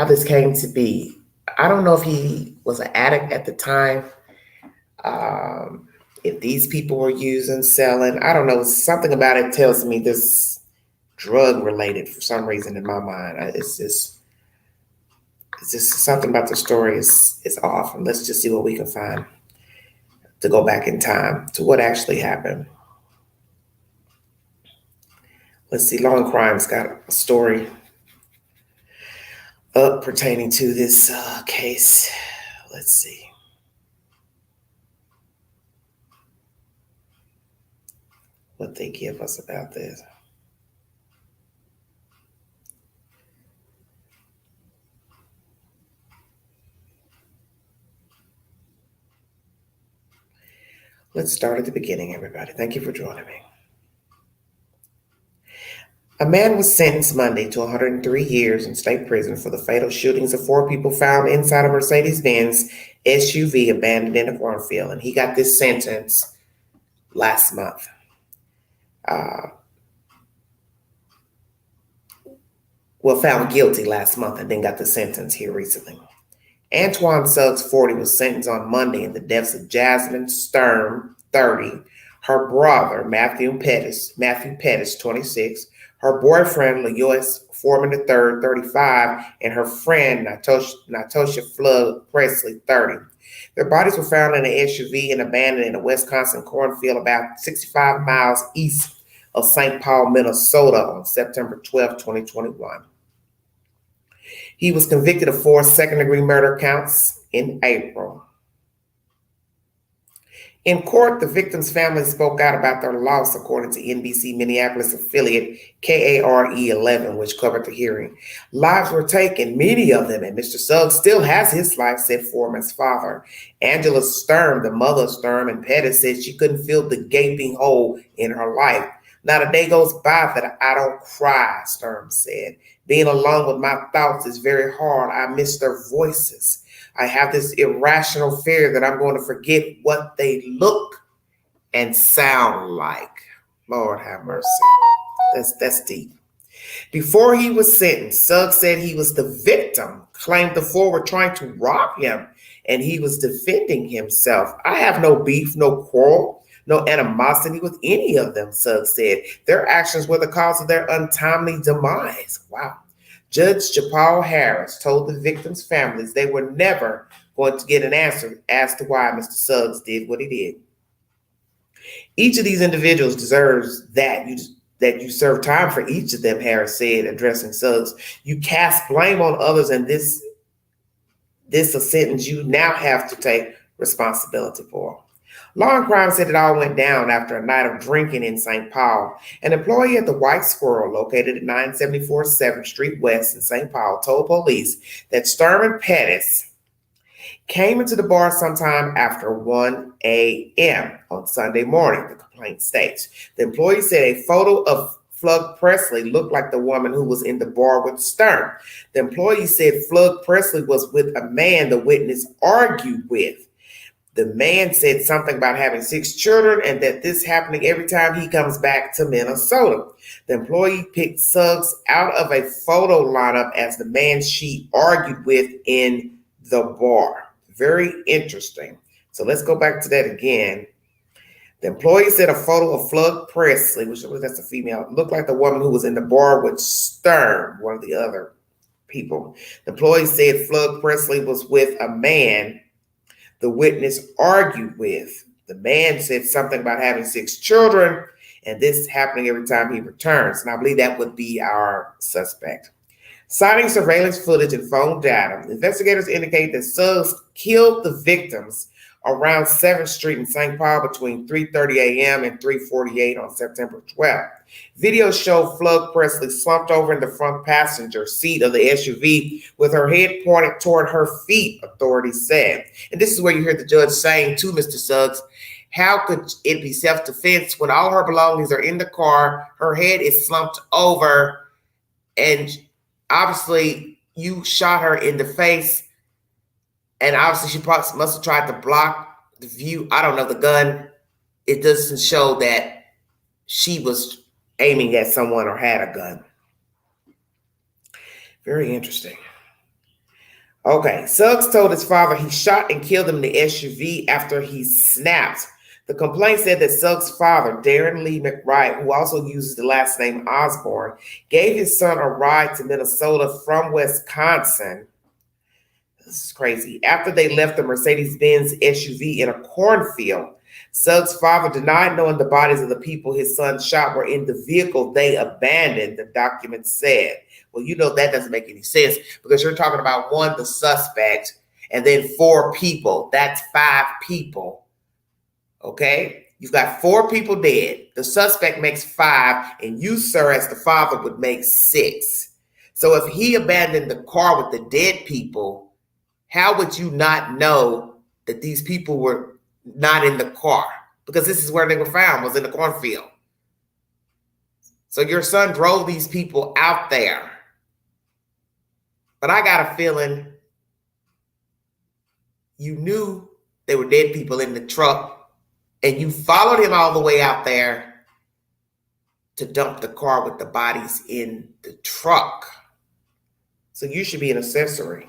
this came to be. I don't know if he was an addict at the time, if these people were using, selling. I don't know. Something about it tells me this drug related for some reason in my mind. It's just something about the story is off. And let's just see what we can find to go back in time to what actually happened. Let's see. Law and Crime's got a story up pertaining to this case. Let's see. What they give us about this. Let's start at the beginning, everybody. Thank you for joining me. A man was sentenced Monday to 103 years in state prison for the fatal shootings of 4 people found inside a Mercedes-Benz SUV abandoned in a cornfield, and he got this sentence last month. Found guilty last month and then got the sentence here recently. Antoine Suggs, 40, was sentenced on Monday in the deaths of Jasmine Sturm, 30, her brother, Matthew Pettis, 26, her boyfriend, Leois Foreman III, 35, and her friend, Natosha Flood Presley, 30. Their bodies were found in an SUV and abandoned in a Wisconsin cornfield about 65 miles east of St. Paul, Minnesota on September 12, 2021. He was convicted of 4 second-degree murder counts in April. In court, the victims' families spoke out about their loss, according to NBC Minneapolis affiliate KARE-11, which covered the hearing. Lives were taken, many of them, and Mr. Suggs still has his life, said Foreman's father. Angela Sturm, the mother of Sturm and Pettis, said she couldn't fill the gaping hole in her life. Not a day goes by that I don't cry, Sturm said. Being alone with my thoughts is very hard. I miss their voices. I have this irrational fear that I'm going to forget what they look and sound like. Lord have mercy. That's deep. Before he was sentenced, Suggs said he was the victim, claimed the 4 were trying to rob him, and he was defending himself. I have no beef, no quarrel, no animosity with any of them, Suggs said. Their actions were the cause of their untimely demise. Wow. Judge Japal Harris told the victims' families they were never going to get an answer as to why Mr. Suggs did what he did. Each of these individuals deserves that you serve time for each of them, Harris said, addressing Suggs. You cast blame on others, and this a sentence you now have to take responsibility for. Law and Crime said it all went down after a night of drinking in St. Paul. An employee at the White Squirrel, located at 974 7th Street West in St. Paul, told police that Sturm and Pettis came into the bar sometime after 1 a.m. on Sunday morning, the complaint states. The employee said a photo of Flug Presley looked like the woman who was in the bar with Sturm. The employee said Flug Presley was with a man the witness argued with. The man said something about having 6 children and that this happening every time he comes back to Minnesota. The employee picked Suggs out of a photo lineup as the man she argued with in the bar. Very interesting. So let's go back to that again. The employee said a photo of Flug Presley, that's a female, looked like the woman who was in the bar with Sturm, one of the other people. The employee said Flug Presley was with a man the witness argued with. The man said something about having 6 children and this happening every time he returns. And I believe that would be our suspect. Citing surveillance footage and phone data, investigators indicate that Suggs killed the victims around 7th Street in St. Paul between 3:30 a.m. and 3:48 on September 12th. Videos show Flug Presley slumped over in the front passenger seat of the SUV with her head pointed toward her feet, authorities said. And this is where you hear the judge saying to Mr. Suggs, how could it be self-defense when all her belongings are in the car, her head is slumped over, and obviously you shot her in the face, and obviously she probably must have tried to block the view. I don't know, the gun. It doesn't show that she was aiming at someone or had a gun. Very interesting. Okay, Suggs told his father he shot and killed him in the SUV after he snapped. The complaint said that Suggs' father, Darren Lee McWright, who also uses the last name Osborne, gave his son a ride to Minnesota from Wisconsin. This is crazy. After they left the Mercedes-Benz SUV in a cornfield, Suggs' father denied knowing the bodies of the people his son shot were in the vehicle they abandoned, the document said. Well, you know that doesn't make any sense because you're talking about 1, the suspect, and then 4 people. That's 5 people. Okay? You've got 4 people dead. The suspect makes 5, and you, sir, as the father, would make 6. So if he abandoned the car with the dead people, how would you not know that these people were not in the car? Because this is where they were found, was in the cornfield. So your son drove these people out there. But I got a feeling you knew they were dead people in the truck, and you followed him all the way out there to dump the car with the bodies in the truck. So you should be an accessory.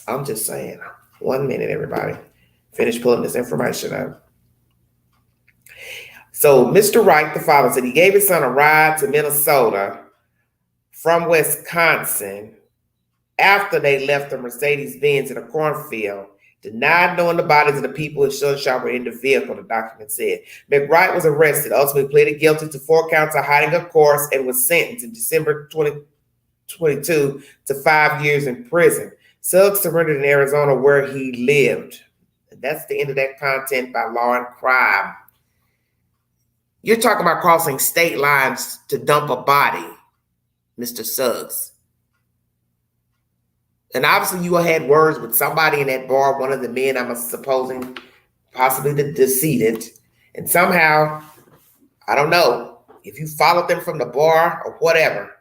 I'm just saying. 1 minute, everybody. Finish pulling this information up. So Mr. Wright, the father, said he gave his son a ride to Minnesota from Wisconsin after they left the Mercedes-Benz in a cornfield. Denied knowing the bodies of the people his son shot were in the vehicle, the document said. McBride was arrested, ultimately pleaded guilty to 4 counts of hiding a corpse, and was sentenced in December 2022 to 5 years in prison. Suggs surrendered in Arizona where he lived. And that's the end of that content by Law and Crime. You're talking about crossing state lines to dump a body, Mr. Suggs. And obviously you had words with somebody in that bar, one of the men, I'm supposing, possibly the decedent. And somehow, I don't know, if you followed them from the bar or whatever,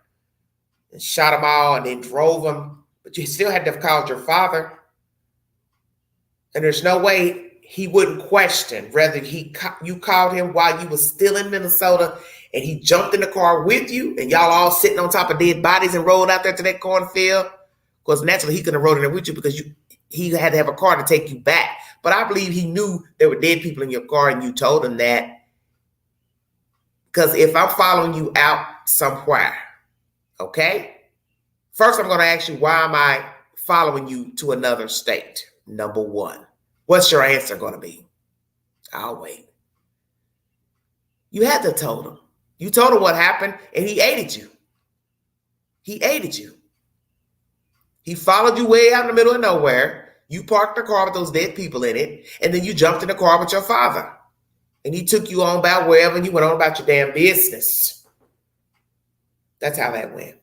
and shot them all and then drove them, but you still had to have called your father. And there's no way he wouldn't question whether you called him while you was still in Minnesota and he jumped in the car with you and y'all all sitting on top of dead bodies and rolled out there to that cornfield. Because naturally he couldn't have rode in there with you because he had to have a car to take you back. But I believe he knew there were dead people in your car and you told him that. Because if I'm following you out somewhere, okay? First, I'm going to ask you, why am I following you to another state? Number one. What's your answer going to be? I'll wait. You had to told him. You told him what happened and he aided you. He aided you. He followed you way out in the middle of nowhere. You parked the car with those dead people in it, and then you jumped in the car with your father. And he took you on about wherever, and you went on about your damn business. That's how that went.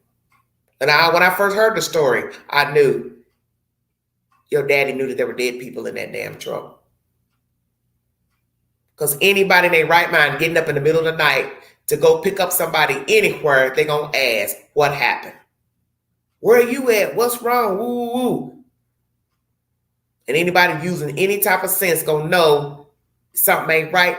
And when I first heard the story, I knew your daddy knew that there were dead people in that damn truck. Because anybody in their right mind getting up in the middle of the night to go pick up somebody anywhere, they're going to ask, what happened? Where are you at? What's wrong? Woo, woo. And anybody using any type of sense gonna know something ain't right.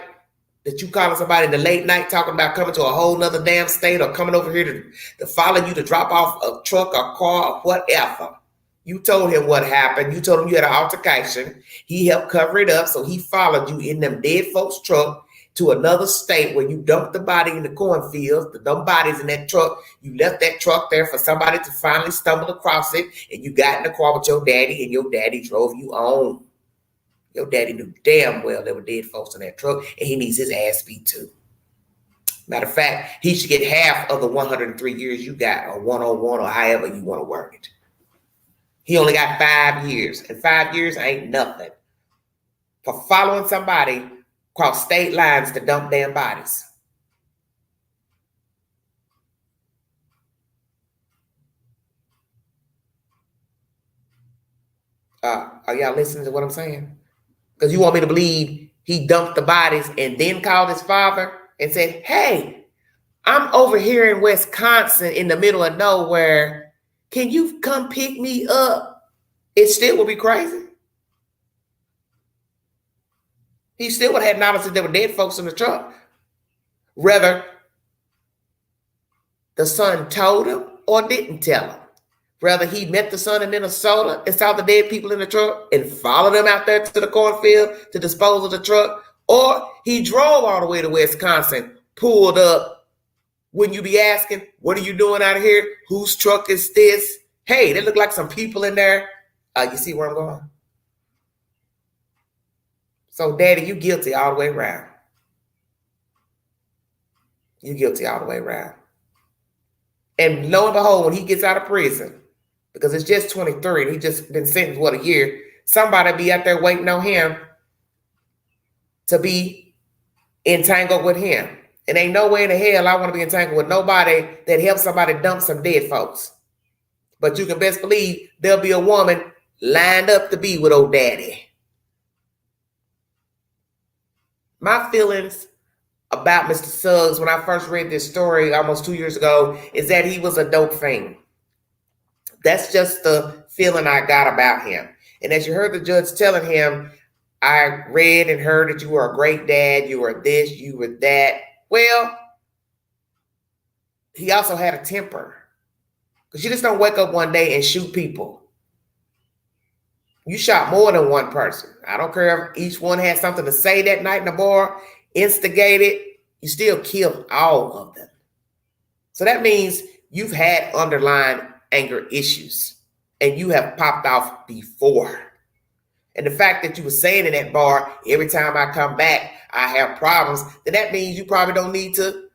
That you calling somebody in the late night talking about coming to a whole nother damn state or coming over here to follow you to drop off a truck or car or whatever. You told him what happened. You told him you had an altercation. He helped cover it up, so he followed you in them dead folks' truck to another state where you dumped the body in the cornfields, the dumb bodies in that truck. You left that truck there for somebody to finally stumble across it, and you got in the car with your daddy, and your daddy drove you on. Your daddy knew damn well there were dead folks in that truck, and he needs his ass beat too. Matter of fact, he should get half of the 103 years you got, or 101, or however you want to work it. He only got 5 years, and 5 years ain't nothing for following somebody across state lines to dump damn bodies. Are y'all listening to what I'm saying? Because you want me to believe he dumped the bodies and then called his father and said, hey, I'm over here in Wisconsin in the middle of nowhere. Can you come pick me up? It still would be crazy. He still would have had knowledge that there were dead folks in the truck. Whether the son told him or didn't tell him. Whether he met the son in Minnesota and saw the dead people in the truck and followed them out there to the cornfield to dispose of the truck, or he drove all the way to Wisconsin, pulled up. Wouldn't you be asking, what are you doing out of here? Whose truck is this? Hey, there look like some people in there. You see where I'm going? So, Daddy, you guilty all the way around. You guilty all the way around. And lo and behold, when he gets out of prison, because it's just 23 and he just been sentenced, a year, somebody be out there waiting on him to be entangled with him. And ain't no way in the hell I want to be entangled with nobody that helps somebody dump some dead folks. But you can best believe there'll be a woman lined up to be with old daddy. My feelings about Mr. Suggs when I first read this story almost 2 years ago is that he was a dope fiend. That's just the feeling I got about him. And as you heard the judge telling him, I read and heard that you were a great dad, you were this, you were that. Well, he also had a temper. Because you just don't wake up one day and shoot people. You shot more than one person. I don't care if each one had something to say that night in the bar, instigated, you still killed all of them. So that means you've had underlying anger issues and you have popped off before. and the fact that you were saying in that bar, every time I come back, I have problems, then that means you probably don't need to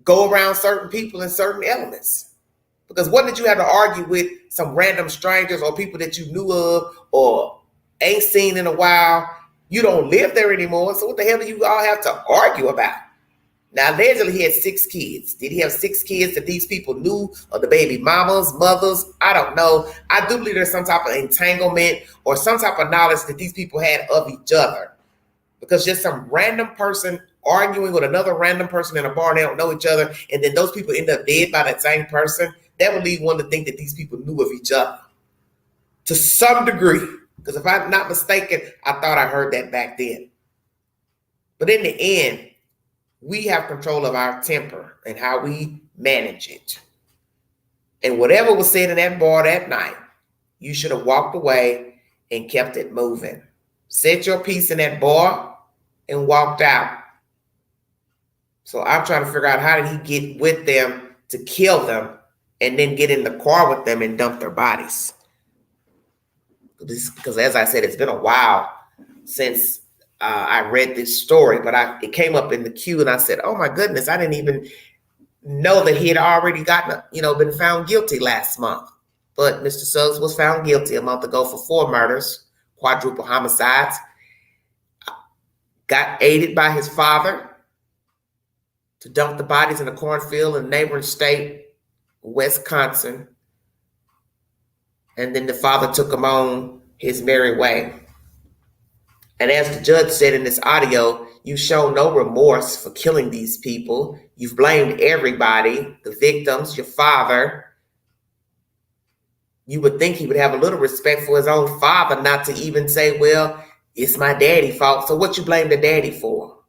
go around certain people in certain elements. Because what did you have to argue with some random strangers or people that you knew of or ain't seen in a while? You don't live there anymore, so what the hell do you all have to argue about? Now, allegedly, he had 6 kids. Did he have 6 kids that these people knew, or the baby mamas, mothers? I don't know. I do believe there's some type of entanglement or some type of knowledge that these people had of each other. Because just some random person arguing with another random person in a bar, and they don't know each other, and then those people end up dead by that same person, that would lead one to think that these people knew of each other to some degree. Because if I'm not mistaken, I thought I heard that back then. But in the end, we have control of our temper and how we manage it. And whatever was said in that bar that night, you should have walked away and kept it moving. Said your piece in that bar and walked out. So I'm trying to figure out, how did he get with them to kill them and then get in the car with them and dump their bodies? Because as I said, it's been a while since I read this story, but it came up in the queue and I said, oh my goodness, I didn't even know that he had already been found guilty last month. But Mr. Suggs was found guilty a month ago for 4 murders, quadruple homicides, got aided by his father to dump the bodies in a cornfield in the neighboring state, Wisconsin. And then the father took him on his merry way. And as the judge said in this audio, you show no remorse for killing these people. You've blamed everybody, the victims, your father. You would think he would have a little respect for his own father, not to even say, well, it's my daddy's fault. So what you blame the daddy for?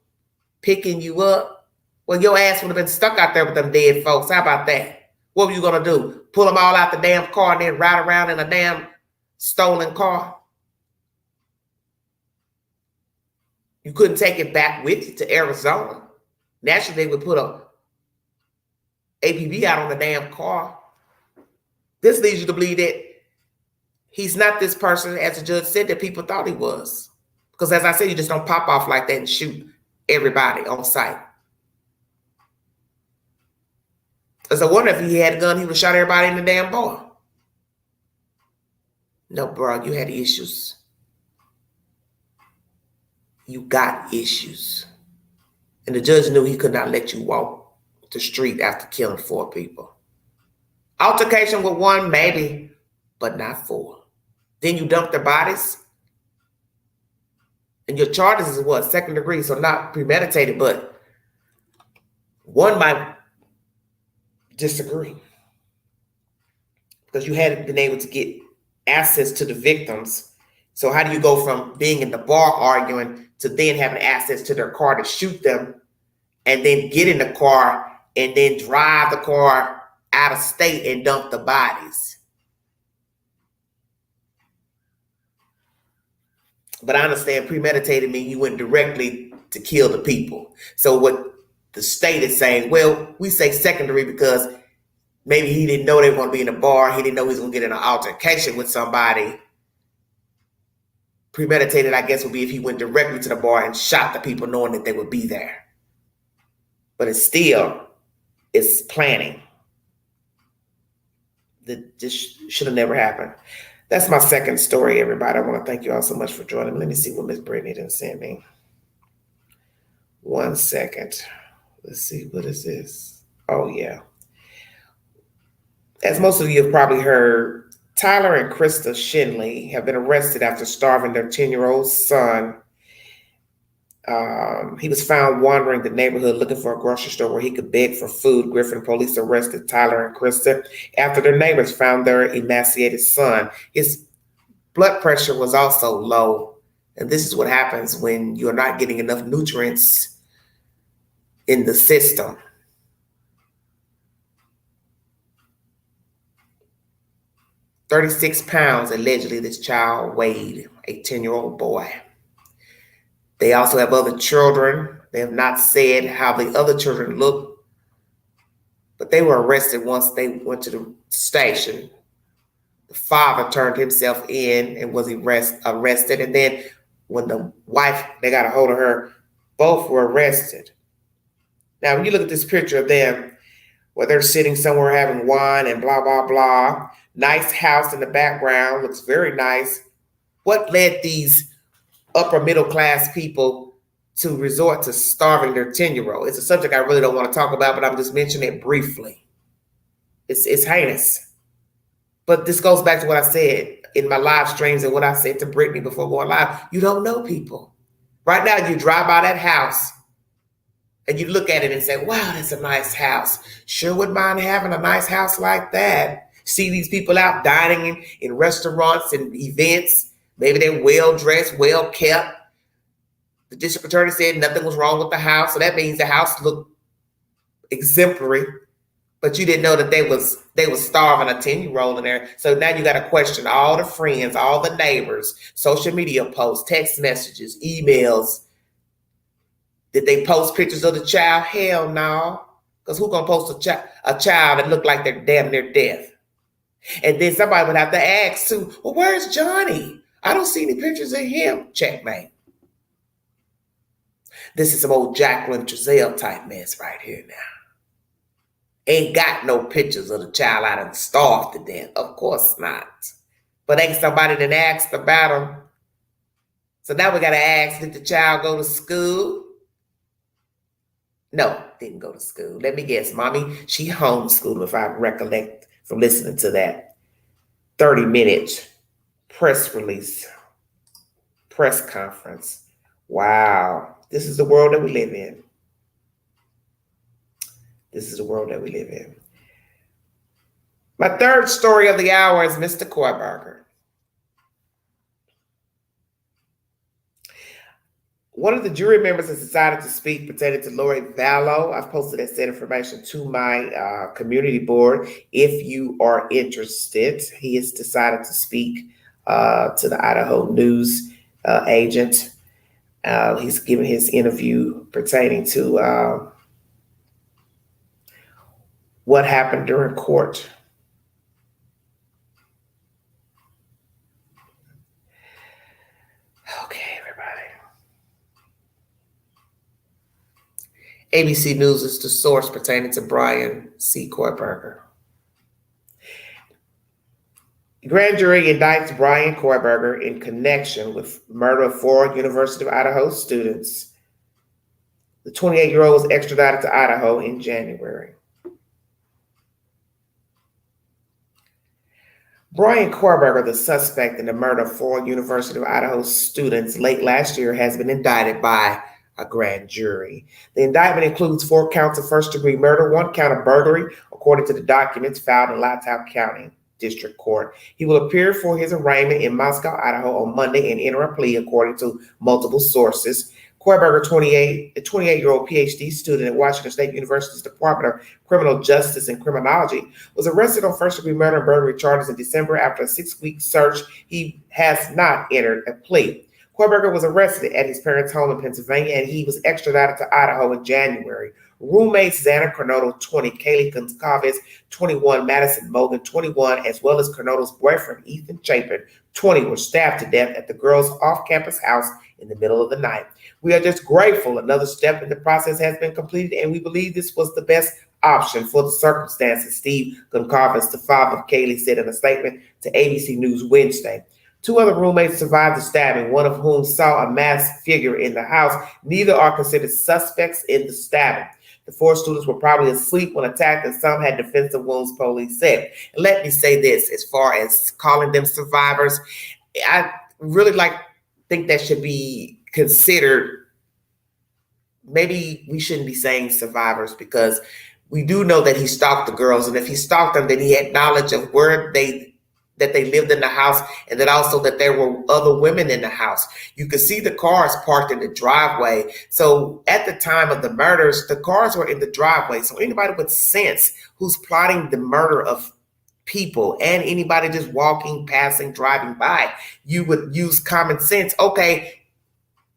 Picking you up? Well, your ass would have been stuck out there with them dead folks. How about that? What were you going to do? Pull them all out the damn car and then ride around in a damn stolen car? You couldn't take it back with you to Arizona. Naturally, they would put a APB out on the damn car. This leads you to believe that he's not this person, as the judge said, that people thought he was. Because as I said, you just don't pop off like that and shoot everybody on sight. Because I wonder if he had a gun, he would have shot everybody in the damn bar. No, bro, you had issues. You got issues. And the judge knew he could not let you walk the street after killing 4 people. Altercation with 1, maybe, but not 4. Then you dump their bodies. And your charges is what? 2nd degree, so not premeditated, but one might disagree. Because you hadn't been able to get access to the victims. So how do you go from being in the bar arguing to then having access to their car to shoot them and then get in the car and then drive the car out of state and dump the bodies? But I understand premeditated means you went directly to kill the people. So what the state is saying, well, we say secondary because maybe he didn't know they were going to be in a bar. He didn't know he was going to get in an altercation with somebody. Premeditated, I guess, would be if he went directly to the bar and shot the people knowing that they would be there. But it's planning. That just should have never happened. That's my 2nd story, everybody. I want to thank you all so much for joining me. Let me see what Miss Brittany done sent me. 1 second. Let's see, what is this? Oh, yeah. As most of you have probably heard, Tyler and Krista Shinley have been arrested after starving their 10-year-old son. He was found wandering the neighborhood looking for a grocery store where he could beg for food. Griffin police arrested Tyler and Krista after their neighbors found their emaciated son. His blood pressure was also low. And this is what happens when you're not getting enough nutrients in the system. £36 allegedly this child weighed, a 10-year-old boy. They also have other children. They have not said how the other children look, but they were arrested once they went to the station. The father turned himself in and was arrested. And then when the wife, they got a hold of her, both were arrested. Now, when you look at this picture of them, where they're sitting somewhere having wine and blah, blah, blah, nice house in the background, looks very nice. What led these upper middle class people to resort to starving their 10-year-old? It's a subject I really don't want to talk about, but I'm just mentioning it briefly. It's heinous. But this goes back to what I said in my live streams and what I said to Brittany before going live. You don't know people. Right now, you drive by that house and you look at it and say, wow, that's a nice house. Sure wouldn't mind having a nice house like that. See these people out dining in restaurants and events. Maybe they're well-dressed, well-kept. The district attorney said nothing was wrong with the house. So that means the house looked exemplary. But you didn't know that they was starving a 10-year-old in there. So now you got to question all the friends, all the neighbors, social media posts, text messages, emails. Did they post pictures of the child? Hell no. Because who's going to post a child that look like they're damn near deaf? And then somebody would have to ask too, well, where's Johnny? I don't see any pictures of him. Checkmate. This is some old Jacqueline Trezell type mess right here now. Ain't got no pictures of the child out and starved to death. Of course not. But ain't somebody that asked about him. So now we got to ask, did the child go to school? No, didn't go to school. Let me guess, mommy, she homeschooled, if I recollect from listening to that 30-minute press release, press conference. Wow. This is the world that we live in. This is the world that we live in. My third story of the hour is Mr. Kohberger. One of the jury members has decided to speak pertaining to Lori Vallow. I've posted that said information to my community board. If you are interested, he has decided to speak to the Idaho News agent. He's given his interview pertaining to what happened during court. Okay, everybody. ABC News is the source pertaining to Bryan C. Kohberger. The grand jury indicts Bryan Kohberger in connection with murder of 4 University of Idaho students. The 28-year-old was extradited to Idaho in January. Bryan Kohberger, the suspect in the murder of 4 University of Idaho students late last year, has been indicted by a grand jury. The indictment includes 4 counts of first-degree murder, 1 count of burglary, according to the documents filed in Latah County District Court. He will appear for his arraignment in Moscow, Idaho on Monday and enter a plea, according to multiple sources. Kohberger, a 28-year-old PhD student at Washington State University's Department of Criminal Justice and Criminology, was arrested on first-degree murder and burglary charges in December. After a 6-week search, he has not entered a plea. Kohberger was arrested at his parents' home in Pennsylvania, and he was extradited to Idaho in January. Roommates Xana Cornado, 20, Kaylee Goncalves, 21, Madison Mogan, 21, as well as Cornado's boyfriend, Ethan Chapin, 20, were stabbed to death at the girls' off-campus house in the middle of the night. We are just grateful another step in the process has been completed, and we believe this was the best option for the circumstances, Steve Goncalves, the father of Kaylee, said in a statement to ABC News Wednesday. 2 other roommates survived the stabbing, one of whom saw a masked figure in the house. Neither are considered suspects in the stabbing. The 4 students were probably asleep when attacked, and some had defensive wounds, police said. And let me say this, as far as calling them survivors, I really think that should be considered. Maybe we shouldn't be saying survivors, because we do know that he stalked the girls, and if he stalked them, then he had knowledge of where that they lived in the house, and that also that there were other women in the house. You could see the cars parked in the driveway. So at the time of the murders, the cars were in the driveway. So anybody with sense who's plotting the murder of people, and anybody just walking, passing, driving by, you would use common sense. Okay,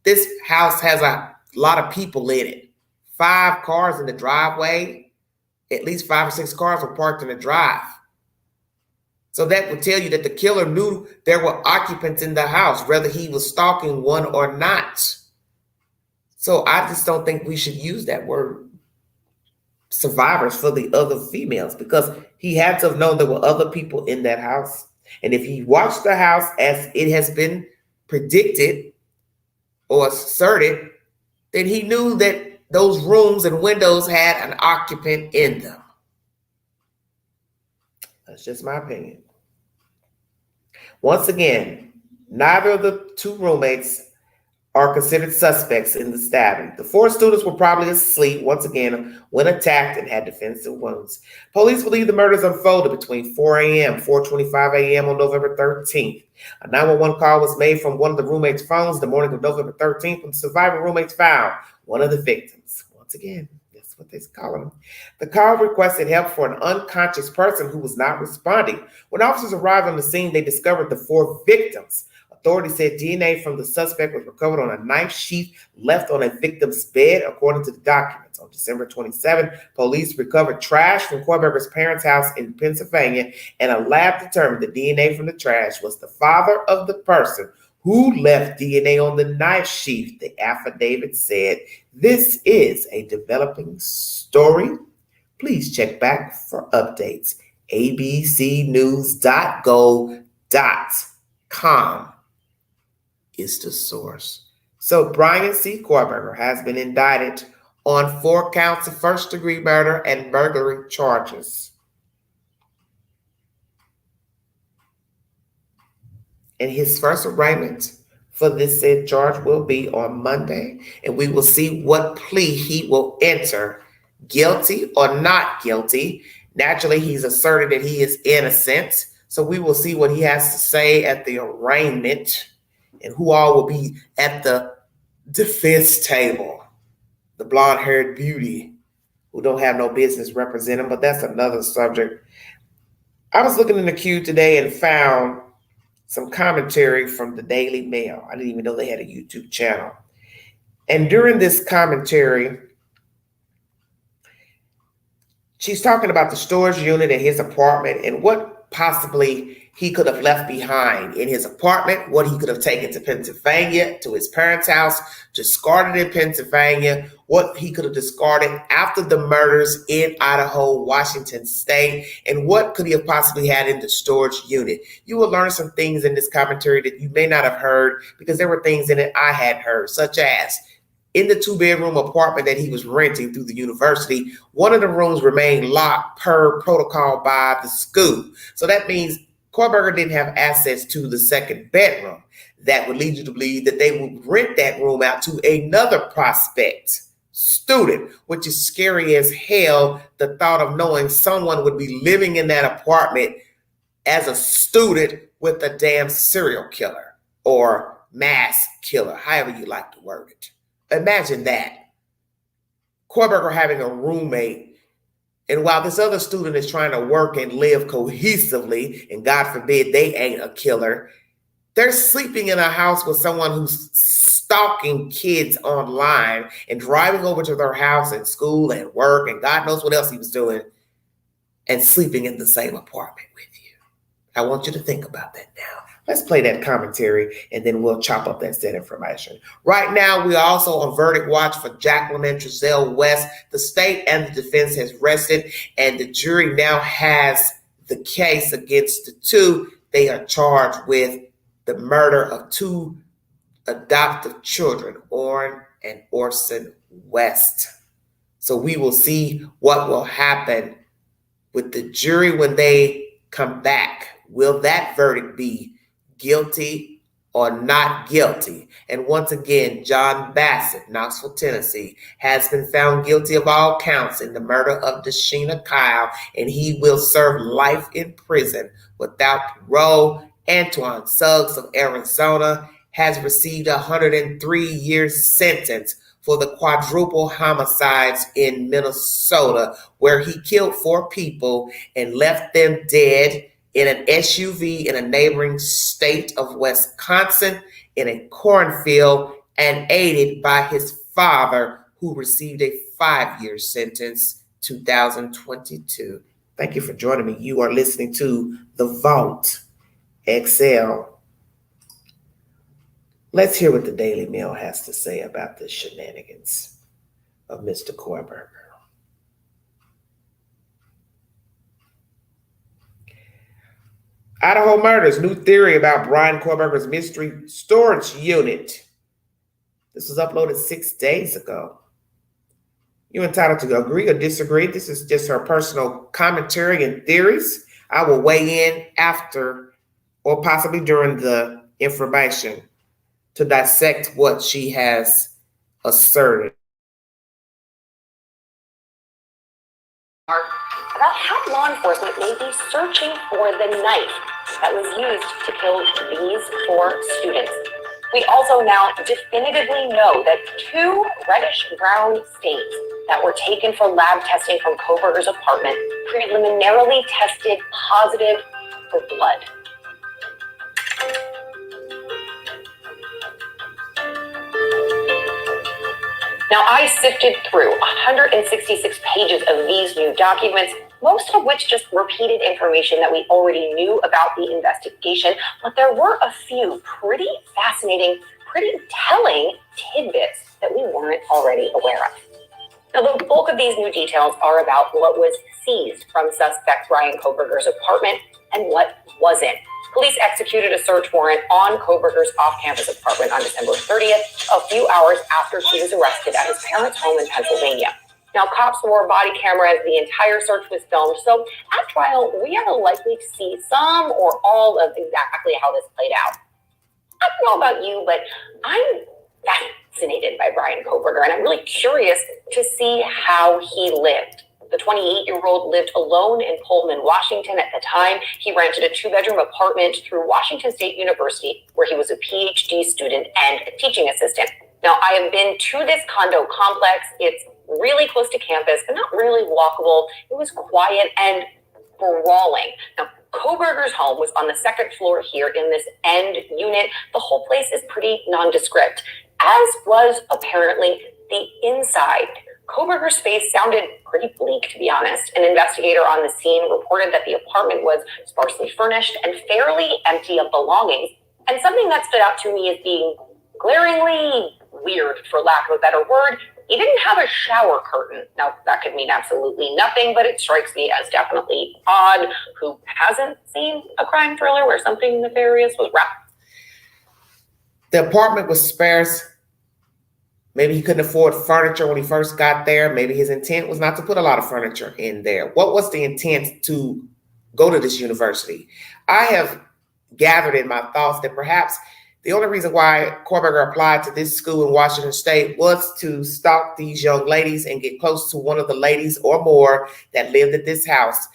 this house has a lot of people in it. 5 cars in the driveway, at least 5 or 6 cars were parked in the drive. So that would tell you that the killer knew there were occupants in the house, whether he was stalking one or not. So I just don't think we should use that word survivors for the other females, because he had to have known there were other people in that house. And if he watched the house as it has been predicted or asserted, then he knew that those rooms and windows had an occupant in them. That's just my opinion. Once again, neither of the two roommates are considered suspects in the stabbing. The 4 students were probably asleep, once again, when attacked and had defensive wounds. Police believe the murders unfolded between 4 a.m. and 4:25 a.m. on November 13th. A 911 call was made from one of the roommates' phones the morning of November 13th when the surviving roommates found one of the victims. Once again, that's what they call them. The call requested help for an unconscious person who was not responding. When officers arrived on the scene, they discovered the 4 victims. Authorities said DNA from the suspect was recovered on a knife sheath left on a victim's bed, according to the documents. On December 27, police recovered trash from Kohberger's parents' house in Pennsylvania, and a lab determined the DNA from the trash was the father of the person who left DNA on the knife sheath, the affidavit said. This is a developing story. Please check back for updates. abcnews.go.com is the source. So Bryan C. Kohberger has been indicted on 4 counts of first-degree murder and burglary charges. And his first arraignment for this said charge will be on Monday, and we will see what plea he will enter, guilty or not guilty. Naturally, he's asserted that he is innocent, so we will see what he has to say at the arraignment and who all will be at the defense table. The blonde-haired beauty who don't have no business representing, but that's another subject. I was looking in the queue today and found some commentary from the Daily Mail. I didn't even know they had a YouTube channel. And during this commentary, she's talking about the storage unit in his apartment and what possibly he could have left behind in his apartment, what he could have taken to Pennsylvania, to his parents' house, discarded in Pennsylvania, what he could have discarded after the murders in Idaho, Washington State, and what could he have possibly had in the storage unit. You will learn some things in this commentary that you may not have heard, because there were things in it I hadn't heard, such as in the 2-bedroom apartment that he was renting through the university, one of the rooms remained locked per protocol by the school. So that means Kohberger didn't have access to the 2nd bedroom. That would lead you to believe that they would rent that room out to another prospect student, which is scary as hell, the thought of knowing someone would be living in that apartment as a student with a damn serial killer or mass killer, however you like to word it. Imagine that. Kohberger having a roommate, and while this other student is trying to work and live cohesively, and God forbid they ain't a killer, they're sleeping in a house with someone who's stalking kids online and driving over to their house and school and work and God knows what else he was doing, and sleeping in the same apartment with you. I want you to think about that now. Let's play that commentary, and then we'll chop up that said information. Right now, we are also on verdict watch for Jacqueline and Trezell West. The state and the defense has rested, and the jury now has the case against the two. They are charged with the murder of 2 adoptive children, Orrin and Orson West. So we will see what will happen with the jury when they come back. Will that verdict be guilty or not guilty? And once again, John Bassett, Knoxville, Tennessee, has been found guilty of all counts in the murder of Deshina Kyle, and he will serve life in prison without parole. Antoine Suggs of Arizona has received a 103-year sentence for the quadruple homicides in Minnesota, where he killed 4 people and left them dead in an SUV in a neighboring state of Wisconsin in a cornfield, and aided by his father, who received a 5-year sentence, 2022. Thank you for joining me. You are listening to The Vault XL. Let's hear what the Daily Mail has to say about the shenanigans of Mr. Kohberger. Idaho murders, new theory about Bryan Kohberger's mystery storage unit. This was uploaded 6 days ago. You're entitled to agree or disagree. This is just her personal commentary and theories. I will weigh in after or possibly during the information to dissect what she has asserted. About how law enforcement may be searching for the knife that was used to kill these 4 students. We also now definitively know that 2 reddish-brown stains that were taken for lab testing from Kohberger's apartment preliminarily tested positive for blood. Now, I sifted through 166 pages of these new documents, most of which just repeated information that we already knew about the investigation, but there were a few pretty fascinating, pretty telling tidbits that we weren't already aware of. Now, the bulk of these new details are about what was seized from suspect Bryan Kohberger's apartment and what wasn't. Police executed a search warrant on Kohberger's off-campus apartment on December 30th, a few hours after he was arrested at his parents' home in Pennsylvania. Now, cops wore body cameras. The entire search was filmed. So at trial, we are likely to see some or all of exactly how this played out. I don't know about you, but I'm fascinated by Bryan Kohberger, and I'm really curious to see how he lived. The 28-year-old lived alone in Pullman, Washington at the time. He rented a 2-bedroom apartment through Washington State University, where he was a PhD student and a teaching assistant. Now, I have been to this condo complex. It's really close to campus, but not really walkable. It was quiet and brawling. Now, Kohberger's home was on the 2nd floor here in this end unit. The whole place is pretty nondescript, as was apparently the inside. Kohberger's space sounded pretty bleak, to be honest. An investigator on the scene reported that the apartment was sparsely furnished and fairly empty of belongings. And something that stood out to me as being glaringly weird, for lack of a better word, he didn't have a shower curtain. Now, that could mean absolutely nothing, but it strikes me as definitely odd. Who hasn't seen a crime thriller where something nefarious was wrapped? The apartment was sparse. Maybe he couldn't afford furniture when he first got there. Maybe his intent was not to put a lot of furniture in there. What was the intent to go to this university? I have gathered in my thoughts that perhaps the only reason why Kohberger applied to this school in Washington State was to stalk these young ladies and get close to one of the ladies or more that lived at this house.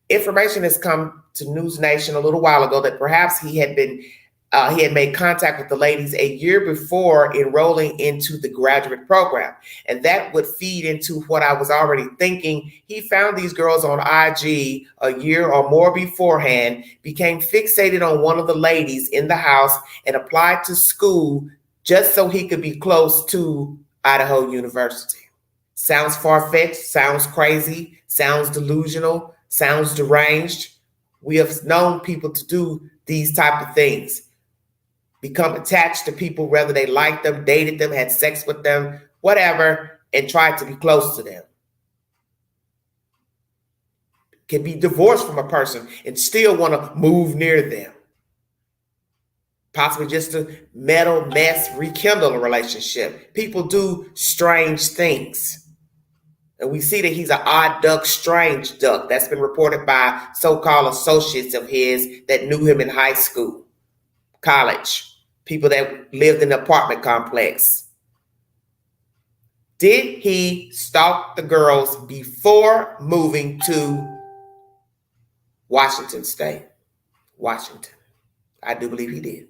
Information has come to News Nation a little while ago that perhaps he had made contact with the ladies a year before enrolling into the graduate program. And that would feed into what I was already thinking. He found these girls on IG a year or more beforehand, became fixated on one of the ladies in the house, and applied to school just so he could be close to Idaho University. Sounds far-fetched, sounds crazy, sounds delusional, sounds deranged. We have known people to do these type of things. Become attached to people, whether they liked them, dated them, had sex with them, whatever, and tried to be close to them. Can be divorced from a person and still want to move near them. Possibly just to meddle, mess, rekindle a relationship. People do strange things. And we see that he's an odd duck, strange duck. That's been reported by so-called associates of his that knew him in high school, college, people that lived in the apartment complex. Did he stalk the girls before moving to Washington State? Washington. I do believe he did.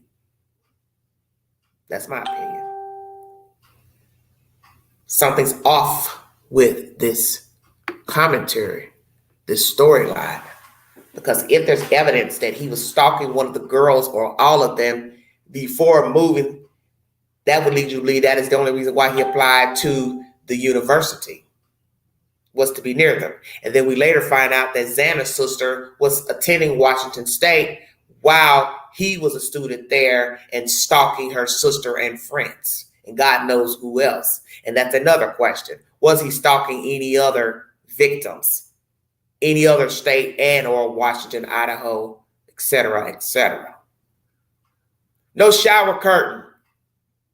That's my opinion. Something's off with this commentary, this storyline. Because if there's evidence that he was stalking one of the girls or all of them before moving, that would lead you to believe that is the only reason why he applied to the university. was to be near them. And then we later find out that Xana's sister was attending Washington State while he was a student there and stalking her sister and friends. And God knows who else. And that's another question. Was he stalking any other victims, any other state and or Washington, Idaho, et cetera, et cetera? No shower curtain.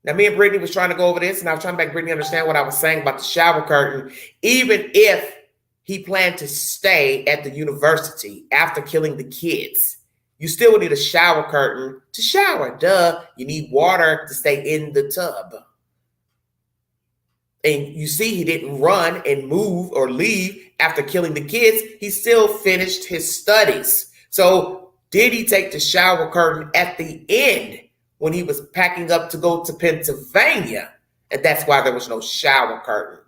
Now, me and Brittany was trying to go over this, and I was trying to make Brittany understand what I was saying about the shower curtain. Even if he planned to stay at the university after killing the kids, you still would need a shower curtain to shower. Duh. You need water to stay in the tub. And you see he didn't run and move or leave after killing the kids. He still finished his studies. So did he take the shower curtain at the end when he was packing up to go to Pennsylvania? And that's why there was no shower curtain.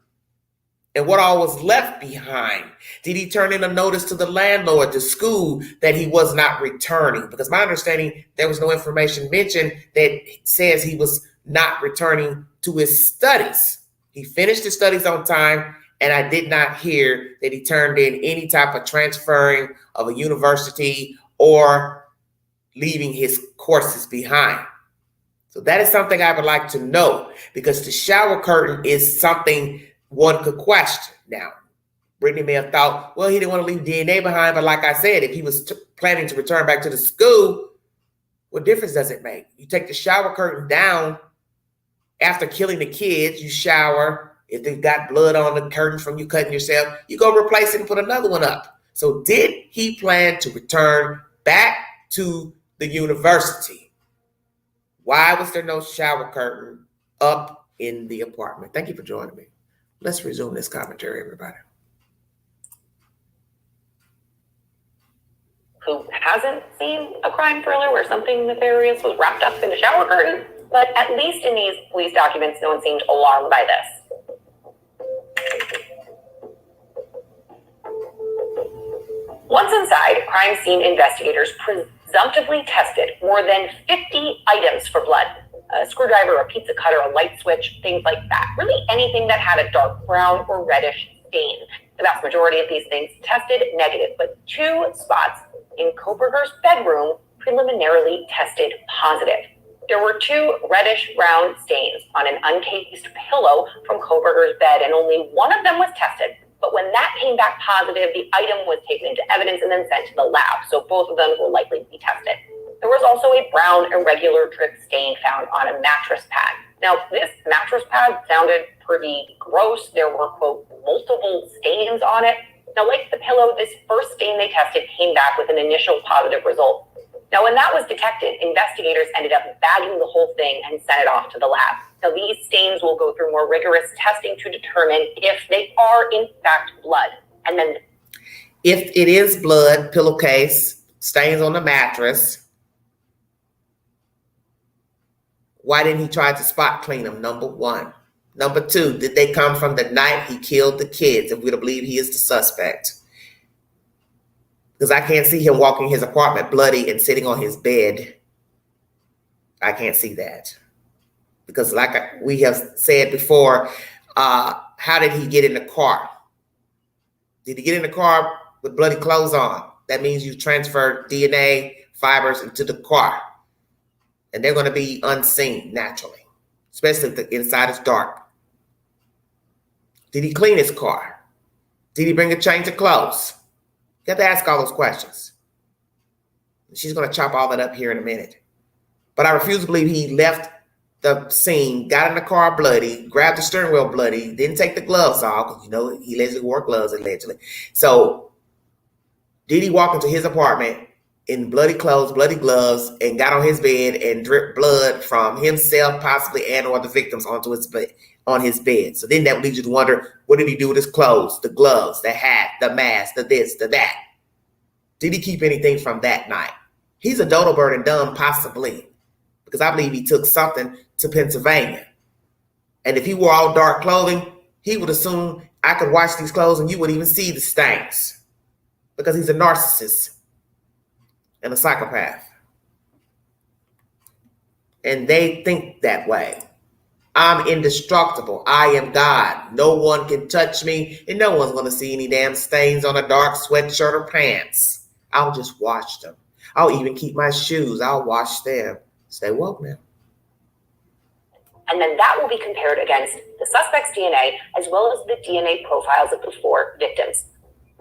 And what all was left behind? Did he turn in a notice to the landlord, the school, that he was not returning? Because my understanding, there was no information mentioned that says he was not returning to his studies. He finished his studies on time, and I did not hear that he turned in any type of transferring of a university or leaving his courses behind. So that is something I would like to know, because the shower curtain is something one could question. Now, Brittany may have thought, well, he didn't want to leave DNA behind, but like I said, if he was planning to return back to the school, what difference does it make? You take the shower curtain down after killing the kids, you shower. If they've got blood on the curtain from you cutting yourself, you go replace it and put another one up. So did he plan to return back to the university? Why was there no shower curtain up in the apartment? Thank you for joining me. Let's resume this commentary, everybody. Who hasn't seen a crime thriller where something nefarious was wrapped up in a shower curtain? But at least in these police documents, no one seemed alarmed by this. Once inside, crime scene investigators presumptively tested more than 50 items for blood. A screwdriver, a pizza cutter, a light switch, things like that. Really anything that had a dark brown or reddish stain. The vast majority of these things tested negative, but 2 spots in Kohberger's bedroom preliminarily tested positive. There were 2 reddish-brown stains on an uncased pillow from Kohberger's bed, and only one of them was tested. But when that came back positive, the item was taken into evidence and then sent to the lab, so both of them will likely be tested. There was also a brown irregular drip stain found on a mattress pad. Now, this mattress pad sounded pretty gross. There were, quote, multiple stains on it. Now, like the pillow, this first stain they tested came back with an initial positive result. Now, when that was detected, investigators ended up bagging the whole thing and sent it off to the lab. Now, these stains will go through more rigorous testing to determine if they are, in fact, blood. And then, if it is blood, pillowcase, stains on the mattress, why didn't he try to spot clean them? Number 1. Number 2, did they come from the night he killed the kids? If we're to believe he is the suspect. Because I can't see him walking his apartment bloody and sitting on his bed. I can't see that. Because like we have said before, how did he get in the car? Did he get in the car with bloody clothes on? That means you transferred DNA fibers into the car. And they're going to be unseen naturally, especially if the inside is dark. Did he clean his car? Did he bring a change of clothes? You have to ask all those questions. She's going to chop all that up here in a minute. But I refuse to believe he left the scene, got in the car bloody, grabbed the steering wheel bloody, didn't take the gloves off, because, you know, he allegedly wore gloves, allegedly. So did he walk into his apartment in bloody clothes, bloody gloves, and got on his bed and dripped blood from himself, possibly, and or the victims onto his bed, on his bed? So then that would lead you to wonder, what did he do with his clothes, the gloves, the hat, the mask, the this, the that? Did he keep anything from that night? He's a dodo bird and dumb, possibly, because I believe he took something to Pennsylvania. And if he wore all dark clothing, he would assume I could wash these clothes and you wouldn't even see the stains, because he's a narcissist and a psychopath. And they think that way. I'm indestructible. I am God. No one can touch me, and no one's going to see any damn stains on a dark sweatshirt or pants. I'll just wash them. I'll even keep my shoes. I'll wash them. Stay woke now. And then that will be compared against the suspect's DNA as well as the DNA profiles of the 4 victims.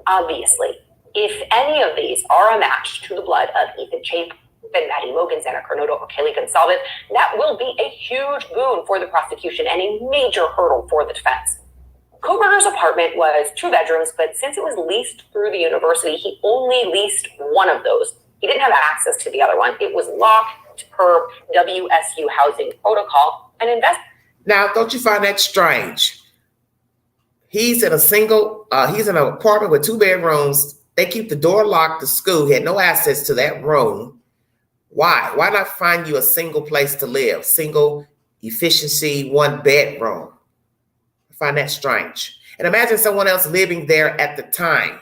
Obviously, if any of these are a match to the blood of Ethan Chapin, Maddie Logan, Xana Carnoto, or Kelly Gonsalves, that will be a huge boon for the prosecution and a major hurdle for the defense. Kohberger's apartment was 2 bedrooms, but since it was leased through the university, he only leased one of those. He didn't have access to the other one. It was locked per WSU housing protocol. Now, don't you find that strange? He's in an apartment with 2 bedrooms. They keep the door locked to school. He had no access to that room. Why? Why not find you a single place to live? Single efficiency, 1 bedroom. I find that strange. And imagine someone else living there at the time.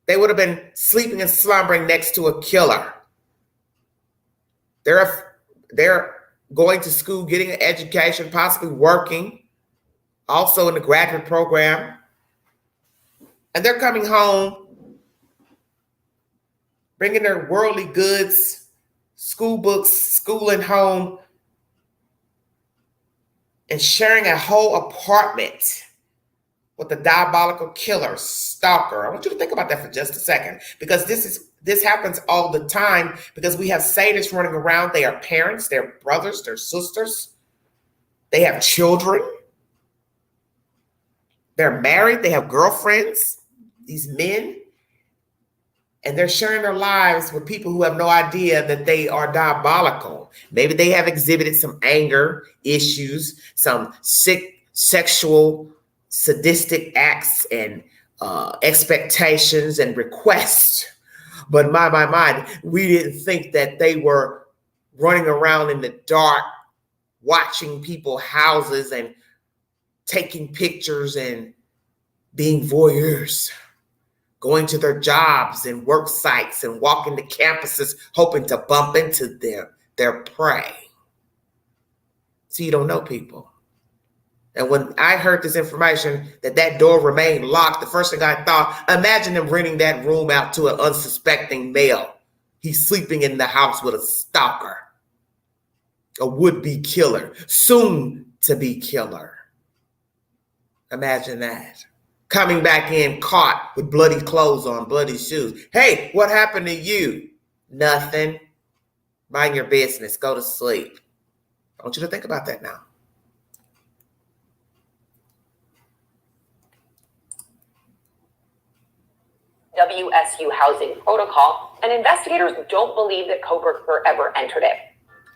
They would have been sleeping and slumbering next to a killer. They're going to school, getting an education, possibly working, also in the graduate program. And they're coming home, bringing their worldly goods, school books, schooling home, and sharing a whole apartment with a diabolical killer, stalker. I want you to think about that for just a second, because this happens all the time, because we have sadists running around. They are parents, they're brothers, they're sisters. They have children. They're married, they have girlfriends, these men, and they're sharing their lives with people who have no idea that they are diabolical. Maybe they have exhibited some anger issues, some sick sexual sadistic acts and expectations and requests. But my, we didn't think that they were running around in the dark, watching people's houses and taking pictures and being voyeurs, going to their jobs and work sites and walking to campuses, hoping to bump into their prey. So you don't know people. And when I heard this information that door remained locked, the first thing I thought, imagine them renting that room out to an unsuspecting male. He's sleeping in the house with a stalker, a would-be killer, soon to be killer. Imagine that. Coming back in caught with bloody clothes on, bloody shoes. Hey, what happened to you? Nothing. Mind your business. Go to sleep. I want you to think about that now. WSU housing protocol, and investigators don't believe that Kohberger ever entered it.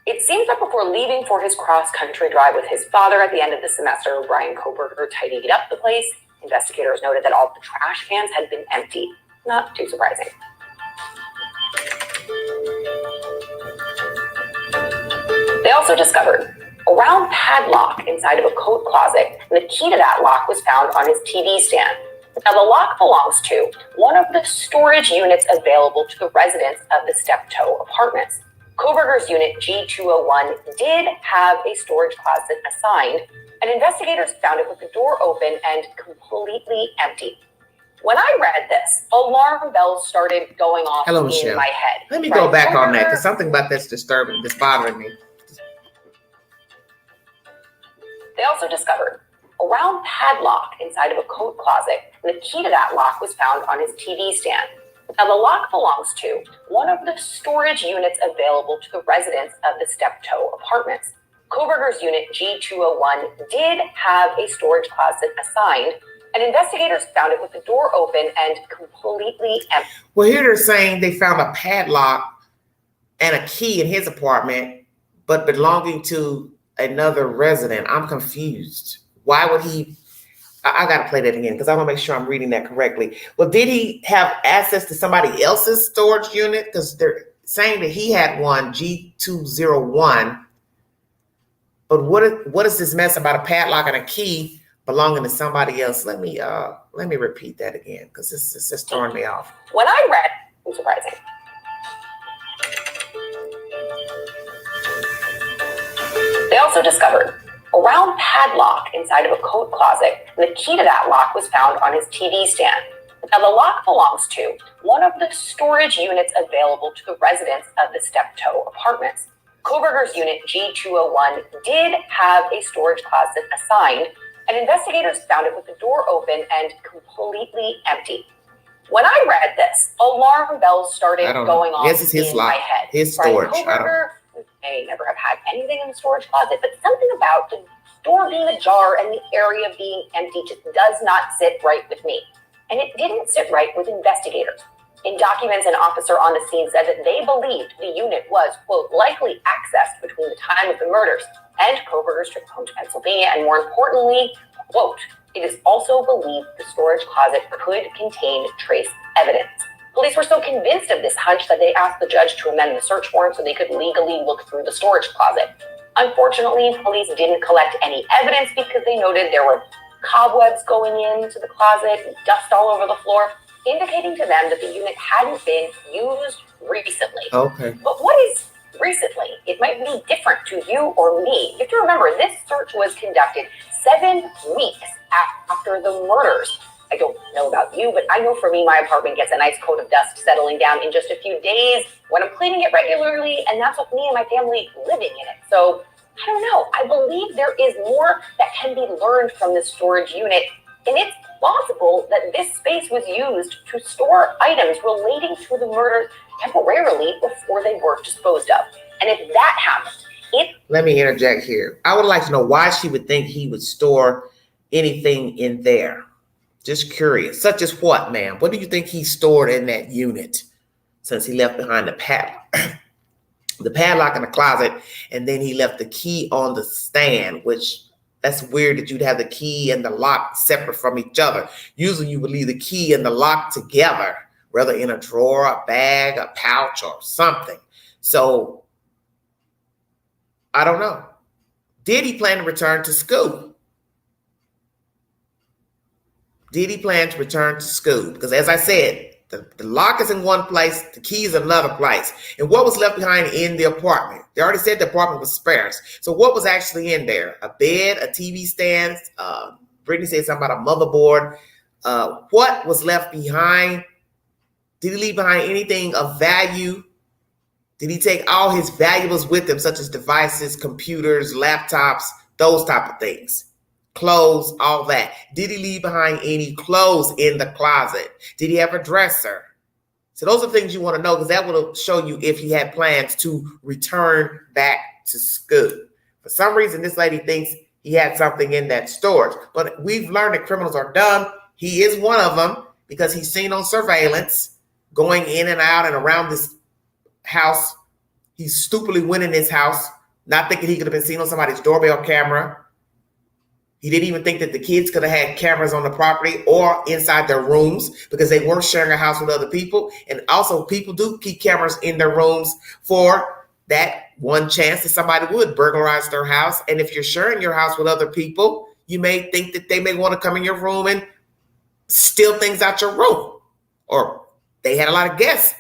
It seems that before leaving for his cross-country drive with his father at the end of the semester, Bryan Kohberger tidied up the place. Investigators noted that all the trash cans had been emptied. Not too surprising. They also discovered a round padlock inside of a coat closet, and the key to that lock was found on his TV stand. Now, the lock belongs to one of the storage units available to the residents of the Steptoe apartments. Kohberger's unit G201 did have a storage closet assigned, and investigators found it with the door open and completely empty. When I read this, alarm bells started going off in my head. Let me go back on that, because something about that's disturbing, that's bothering me. They also discovered a round padlock inside of a coat closet, and the key to that lock was found on his TV stand. Now, the lock belongs to one of the storage units available to the residents of the Steptoe apartments. Kohberger's unit G201 did have a storage closet assigned, and investigators found it with the door open and completely empty. Well, here they're saying they found a padlock and a key in his apartment, but belonging to another resident. I'm confused. Why would he? I got to play that again because I want to make sure I'm reading that correctly. Well, did he have access to somebody else's storage unit? Because they're saying that he had one, G201. But what is this mess about a padlock and a key belonging to somebody else? Let me repeat that again because this is just throwing me off. When I read, it was surprising. They also discovered a round padlock inside of a coat closet, and the key to that lock was found on his TV stand. Now, the lock belongs to one of the storage units available to the residents of the Steptoe apartments. Kohberger's unit G201 did have a storage closet assigned, and investigators found it with the door open and completely empty. When I read this, alarm bells started going off in my head. His storage. Bryan Kohberger may never have had anything in the storage closet, but something about the door being ajar and the area being empty just does not sit right with me. And it didn't sit right with investigators. In documents, an officer on the scene said that they believed the unit was, quote, likely accessed between the time of the murders and Kohberger's trip home to Pennsylvania, and more importantly, quote, it is also believed the storage closet could contain trace evidence. Police were so convinced of this hunch that they asked the judge to amend the search warrant so they could legally look through the storage closet. Unfortunately, police didn't collect any evidence because they noted there were cobwebs going into the closet and dust all over the floor, indicating to them that the unit hadn't been used recently. Okay. But what is recently? It might be different to you or me. You have to remember, this search was conducted 7 weeks after the murders. I don't know about you, but I know for me, my apartment gets a nice coat of dust settling down in just a few days when I'm cleaning it regularly, and that's with me and my family living in it. So I don't know. I believe there is more that can be learned from this storage unit, and it's plausible that this space was used to store items relating to the murders temporarily before they were disposed of. And if that happened, let me interject here. I would like to know why she would think he would store anything in there. Just curious. Such as what, ma'am? What do you think he stored in that unit since he left behind the padlock in the closet, and then he left the key on the stand, which that's weird that you'd have the key and the lock separate from each other. Usually you would leave the key and the lock together, whether in a drawer, a bag, a pouch, or something. So I don't know. Did he plan to return to school? Did he plan to return to school? Because as I said, the lock is in one place, the key is in another place. And what was left behind in the apartment? They already said the apartment was sparse. So what was actually in there? A bed, a TV stand, Brittany said something about a motherboard. What was left behind? Did he leave behind anything of value? Did he take all his valuables with him, such as devices, computers, laptops, those type of things? Clothes, all that. Did he leave behind any clothes in the closet? Did he have a dresser? So those are things you want to know, because that will show you if he had plans to return back to school. For some reason, this lady thinks he had something in that storage, but we've learned that criminals are dumb. He is one of them because he's seen on surveillance going in and out and around this house. He stupidly went in this house, not thinking he could have been seen on somebody's doorbell camera. He didn't even think that the kids could have had cameras on the property or inside their rooms, because they were sharing a house with other people. And also people do keep cameras in their rooms for that one chance that somebody would burglarize their house. And if you're sharing your house with other people, you may think that they may want to come in your room and steal things out your room. Or they had a lot of guests.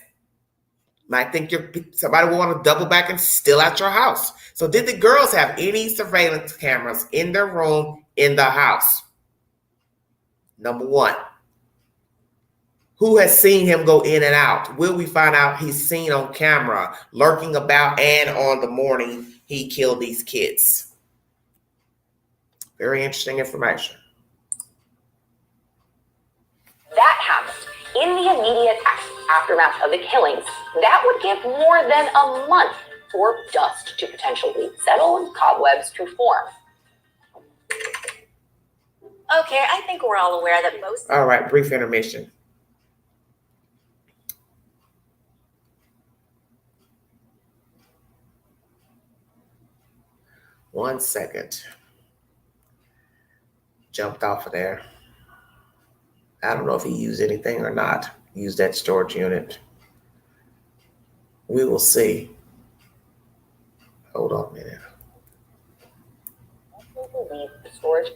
Might think somebody will want to double back and steal out your house. So did the girls have any surveillance cameras in their room in the house? Number one. Who has seen him go in and out? Will we find out he's seen on camera, lurking about, and on the morning he killed these kids? Very interesting information. That happened in the immediate aftermath of the killings. That would give more than a month for dust to potentially settle and cobwebs to form. Okay, I think we're all aware that most... All right, brief intermission. One second. Jumped off of there. I don't know if he used anything or not. Used that storage unit. We will see. Hold on a minute. I don't believe the storage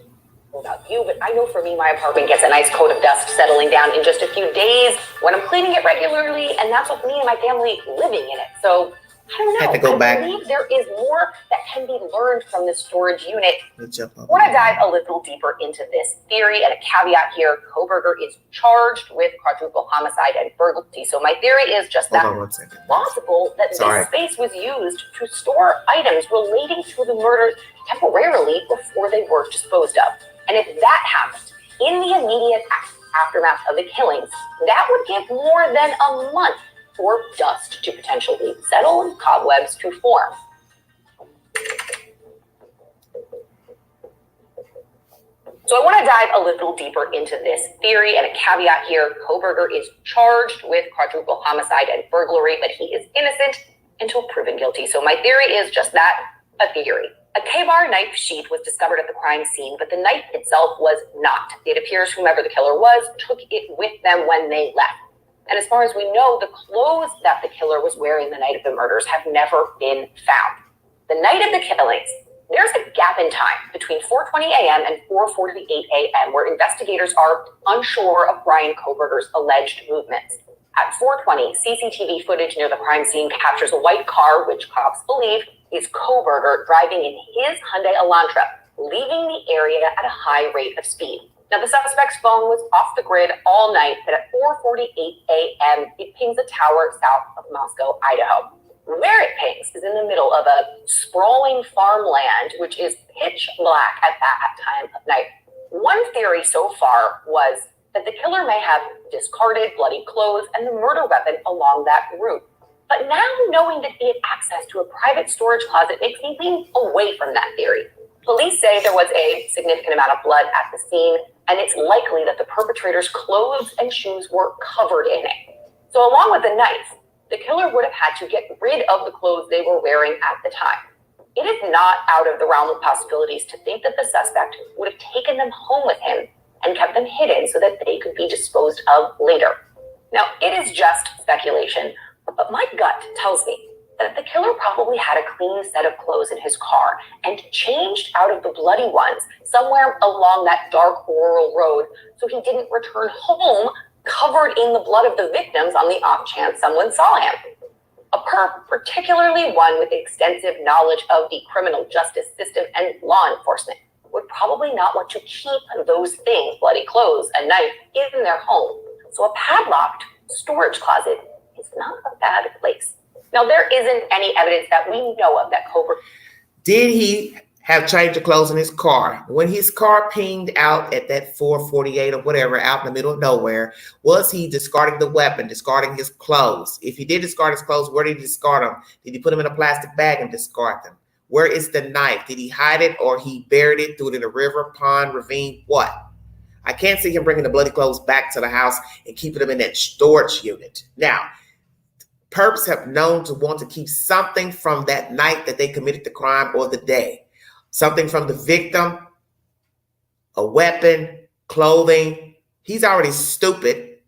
about you, but I know for me, my apartment gets a nice coat of dust settling down in just a few days when I'm cleaning it regularly, and that's with me and my family living in it. So I don't know. Had to go back. I believe there is more that can be learned from the storage unit. I Jump up. want to dive a little deeper into this theory, and a caveat here: Kohberger is charged with quadruple homicide and burglary. So my theory is just that Hold on 1 second. it's possible that this space was used to store items relating to the murders temporarily before they were disposed of. And if that happened in the immediate aftermath of the killings, that would give more than a month for dust to potentially settle and cobwebs to form. So I want to dive a little deeper into this theory, and a caveat here: Kohberger is charged with quadruple homicide and burglary, but he is innocent until proven guilty. So my theory is just that, a theory. A K-bar knife sheath was discovered at the crime scene, but the knife itself was not. It appears whomever the killer was took it with them when they left. And as far as we know, the clothes that the killer was wearing the night of the murders have never been found. The night of the killings, there's a gap in time between 4:20 a.m. and 4:48 a.m. where investigators are unsure of Bryan Kohberger's alleged movements. At 4:20, CCTV footage near the crime scene captures a white car, which cops believe is Kohberger driving in his Hyundai Elantra, leaving the area at a high rate of speed. Now, the suspect's phone was off the grid all night, but at 4:48 a.m., it pings a tower south of Moscow, Idaho. Where it pings is in the middle of a sprawling farmland, which is pitch black at that time of night. One theory so far was that the killer may have discarded bloody clothes and the murder weapon along that route. But now knowing that he had access to a private storage closet makes me lean away from that theory. Police say there was a significant amount of blood at the scene, and it's likely that the perpetrator's clothes and shoes were covered in it. So along with the knife, the killer would have had to get rid of the clothes they were wearing at the time. It is not out of the realm of possibilities to think that the suspect would have taken them home with him and kept them hidden so that they could be disposed of later. Now, it is just speculation, but my gut tells me that the killer probably had a clean set of clothes in his car and changed out of the bloody ones somewhere along that dark rural road so he didn't return home covered in the blood of the victims on the off chance someone saw him. A perp, particularly one with extensive knowledge of the criminal justice system and law enforcement, would probably not want to keep those things, bloody clothes and knife, in their home. So a padlocked storage closet is not a bad place. Now, there isn't any evidence that we know of that Kohberger. Did he have changed the clothes in his car? When his car pinged out at that 4:48 or whatever, out in the middle of nowhere, was he discarding the weapon, discarding his clothes? If he did discard his clothes, where did he discard them? Did he put them in a plastic bag and discard them? Where is the knife? Did he hide it, or he buried it, threw it in a river, pond, ravine? What? I can't see him bringing the bloody clothes back to the house and keeping them in that storage unit. Now, perps have known to want to keep something from that night that they committed the crime or the day. Something from the victim, a weapon, clothing. He's already stupid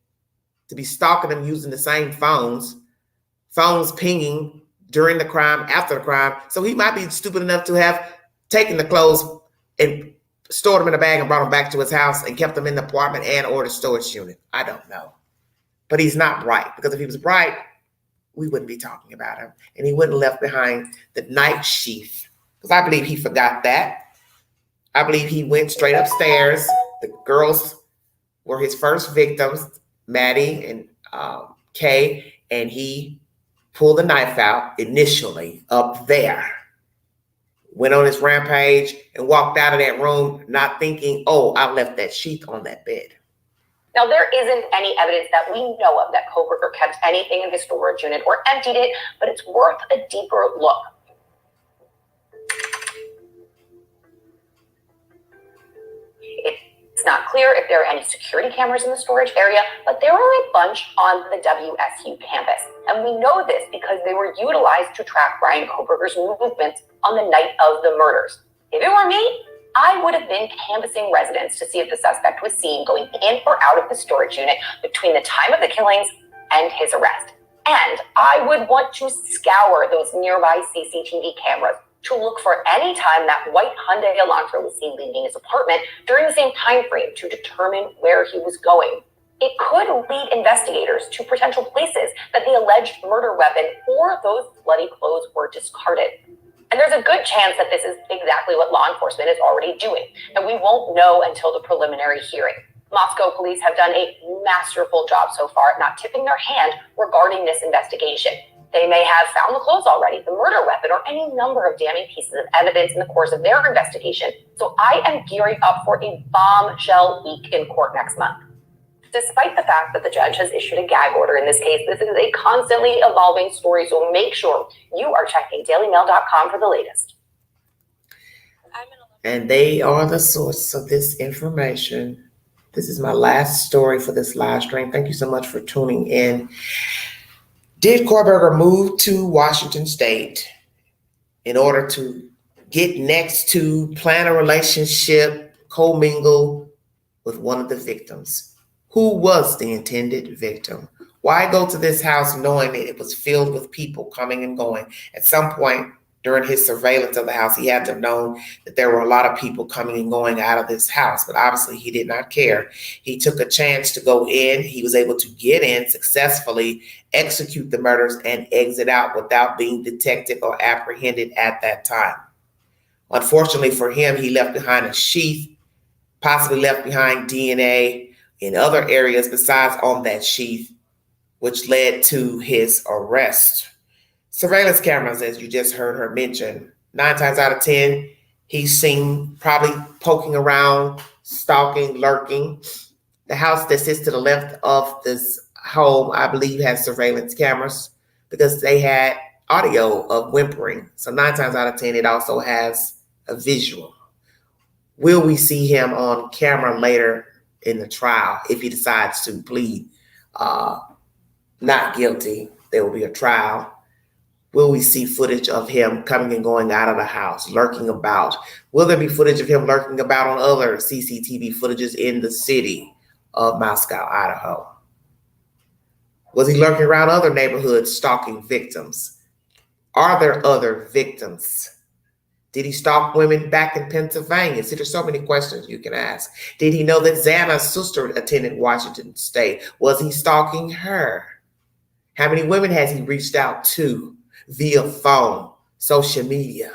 to be stalking them using the same phones pinging during the crime, after the crime. So he might be stupid enough to have taken the clothes and stored them in a bag and brought them back to his house and kept them in the apartment and or the storage unit. I don't know. But he's not bright, because if he was bright, we wouldn't be talking about him. And he wouldn't have left behind the knife sheath, because I believe he forgot that. I believe he went straight upstairs. The girls were his first victims, Maddie and Kay, and he pulled the knife out initially up there, went on his rampage, and walked out of that room not thinking, oh, I left that sheath on that bed. Now, there isn't any evidence that we know of that Kohberger kept anything in his storage unit or emptied it, but it's worth a deeper look. It's not clear if there are any security cameras in the storage area, but there are a bunch on the WSU campus. And we know this because they were utilized to track Bryan Kohberger's movements on the night of the murders. If it were me, I would have been canvassing residents to see if the suspect was seen going in or out of the storage unit between the time of the killings and his arrest. And I would want to scour those nearby CCTV cameras to look for any time that white Hyundai Elantra was seen leaving his apartment during the same time frame to determine where he was going. It could lead investigators to potential places that the alleged murder weapon or those bloody clothes were discarded. And there's a good chance that this is exactly what law enforcement is already doing, and we won't know until the preliminary hearing. Moscow police have done a masterful job so far at not tipping their hand regarding this investigation. They may have found the clothes already, the murder weapon, or any number of damning pieces of evidence in the course of their investigation. So I am gearing up for a bombshell week in court next month. Despite the fact that the judge has issued a gag order in this case, this is a constantly evolving story, so make sure you are checking dailymail.com for the latest. And they are the source of this information. This is my last story for this live stream. Thank you so much for tuning in. Did Kohberger move to Washington State in order to get next to, plan a relationship, commingle with one of the victims? Who was the intended victim? Why go to this house knowing that it was filled with people coming and going? At some point during his surveillance of the house, he had to have known that there were a lot of people coming and going out of this house, but obviously he did not care. He took a chance to go in. He was able to get in successfully, execute the murders, and exit out without being detected or apprehended at that time. Unfortunately for him, he left behind a sheath, possibly left behind DNA in other areas besides on that sheath, which led to his arrest. Surveillance cameras, as you just heard her mention, 9 times out of 10, he's seen probably poking around, stalking, lurking. The house that sits to the left of this home, I believe, has surveillance cameras because they had audio of whimpering. So 9 times out of 10, it also has a visual. Will we see him on camera later in the trial if he decides to plead not guilty? There will be a trial. Will we see footage of him coming and going out of the house, lurking about? Will there be footage of him lurking about on other CCTV footages in the city of Moscow, Idaho? Was he lurking around other neighborhoods stalking victims? Are there other victims? Did he stalk women back in Pennsylvania? See, there's so many questions you can ask. Did he know that Xana's sister attended Washington State? Was he stalking her? How many women has he reached out to via phone, social media?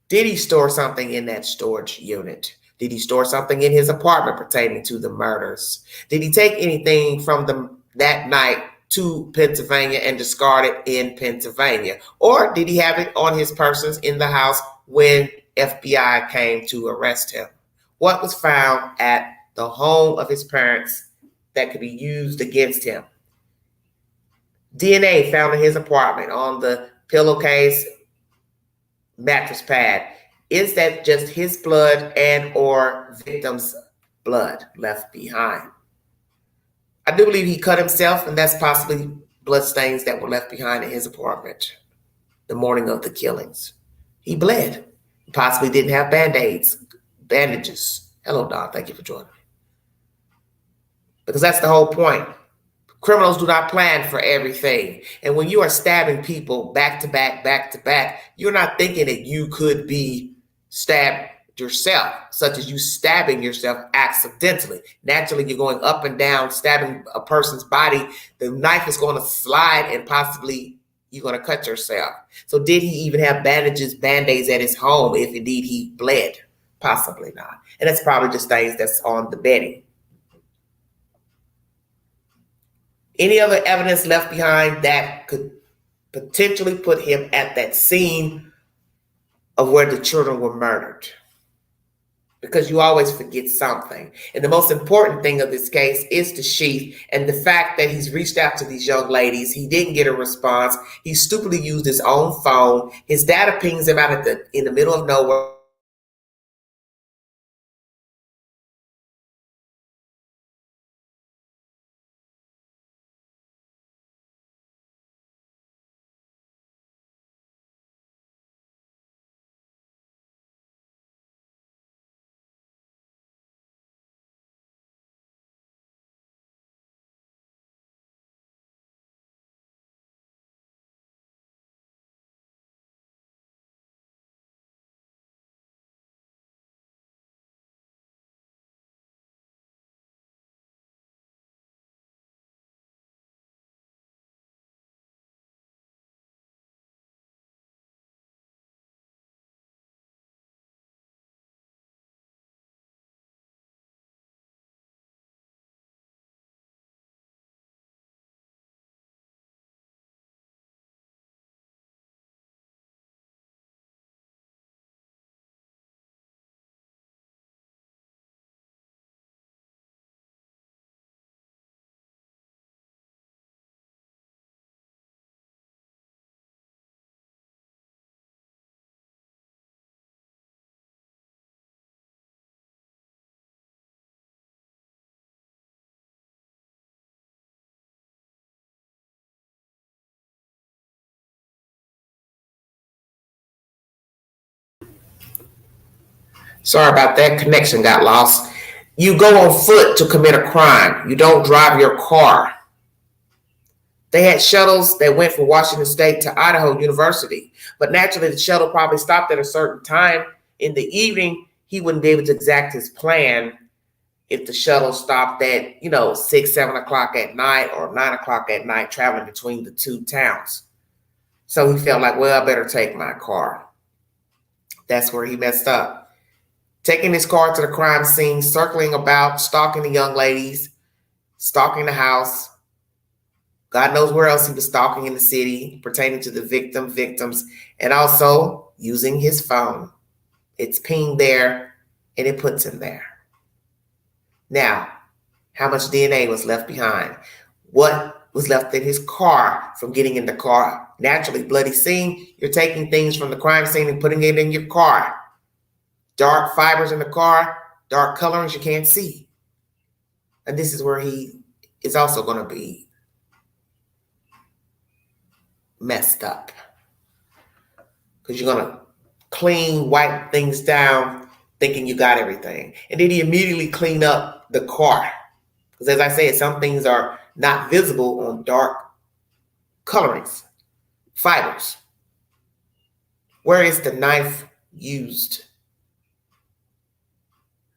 Did he store something in that storage unit? Did he store something in his apartment pertaining to the murders? Did he take anything from that night to Pennsylvania and discard it in Pennsylvania? Or did he have it on his persons in the house when FBI came to arrest him? What was found at the home of his parents that could be used against him? DNA found in his apartment on the pillowcase, mattress pad. Is that just his blood and or victim's blood left behind? I do believe he cut himself, and that's possibly bloodstains that were left behind in his apartment the morning of the killings. He bled. He possibly didn't have bandages. Hello, Don. Thank you for joining me. Because that's the whole point. Criminals do not plan for everything. And when you are stabbing people back to back, you're not thinking that you could be stabbed yourself, such as you stabbing yourself accidentally. Naturally, you're going up and down, stabbing a person's body. The knife is going to slide and possibly you're going to cut yourself. So did he even have bandages, band-aids at his home if indeed he bled? Possibly not. And that's probably just things that's on the bedding. Any other evidence left behind that could potentially put him at that scene of where the children were murdered? Because you always forget something. And the most important thing of this case is the sheath and the fact that he's reached out to these young ladies. He didn't get a response. He stupidly used his own phone. His data pings him out in the middle of nowhere. Sorry about that. Connection got lost. You go on foot to commit a crime. You don't drive your car. They had shuttles that went from Washington State to Idaho University. But naturally, the shuttle probably stopped at a certain time. In the evening, he wouldn't be able to exact his plan if the shuttle stopped at, 6, 7 o'clock at night or 9 o'clock at night, traveling between the two towns. So he felt like, well, I better take my car. That's where he messed up. Taking his car to the crime scene, circling about, stalking the young ladies, stalking the house. God knows where else he was stalking in the city, pertaining to the victims, and also using his phone. It's pinged there, and it puts him there. Now, how much DNA was left behind? What was left in his car from getting in the car? Naturally, bloody scene. You're taking things from the crime scene and putting it in your car. Dark fibers in the car, dark colorings you can't see. And this is where he is also going to be messed up. Because you're going to clean, wipe things down, thinking you got everything. And then he immediately clean up the car. Because as I said, some things are not visible on dark colorings, fibers. Where is the knife used?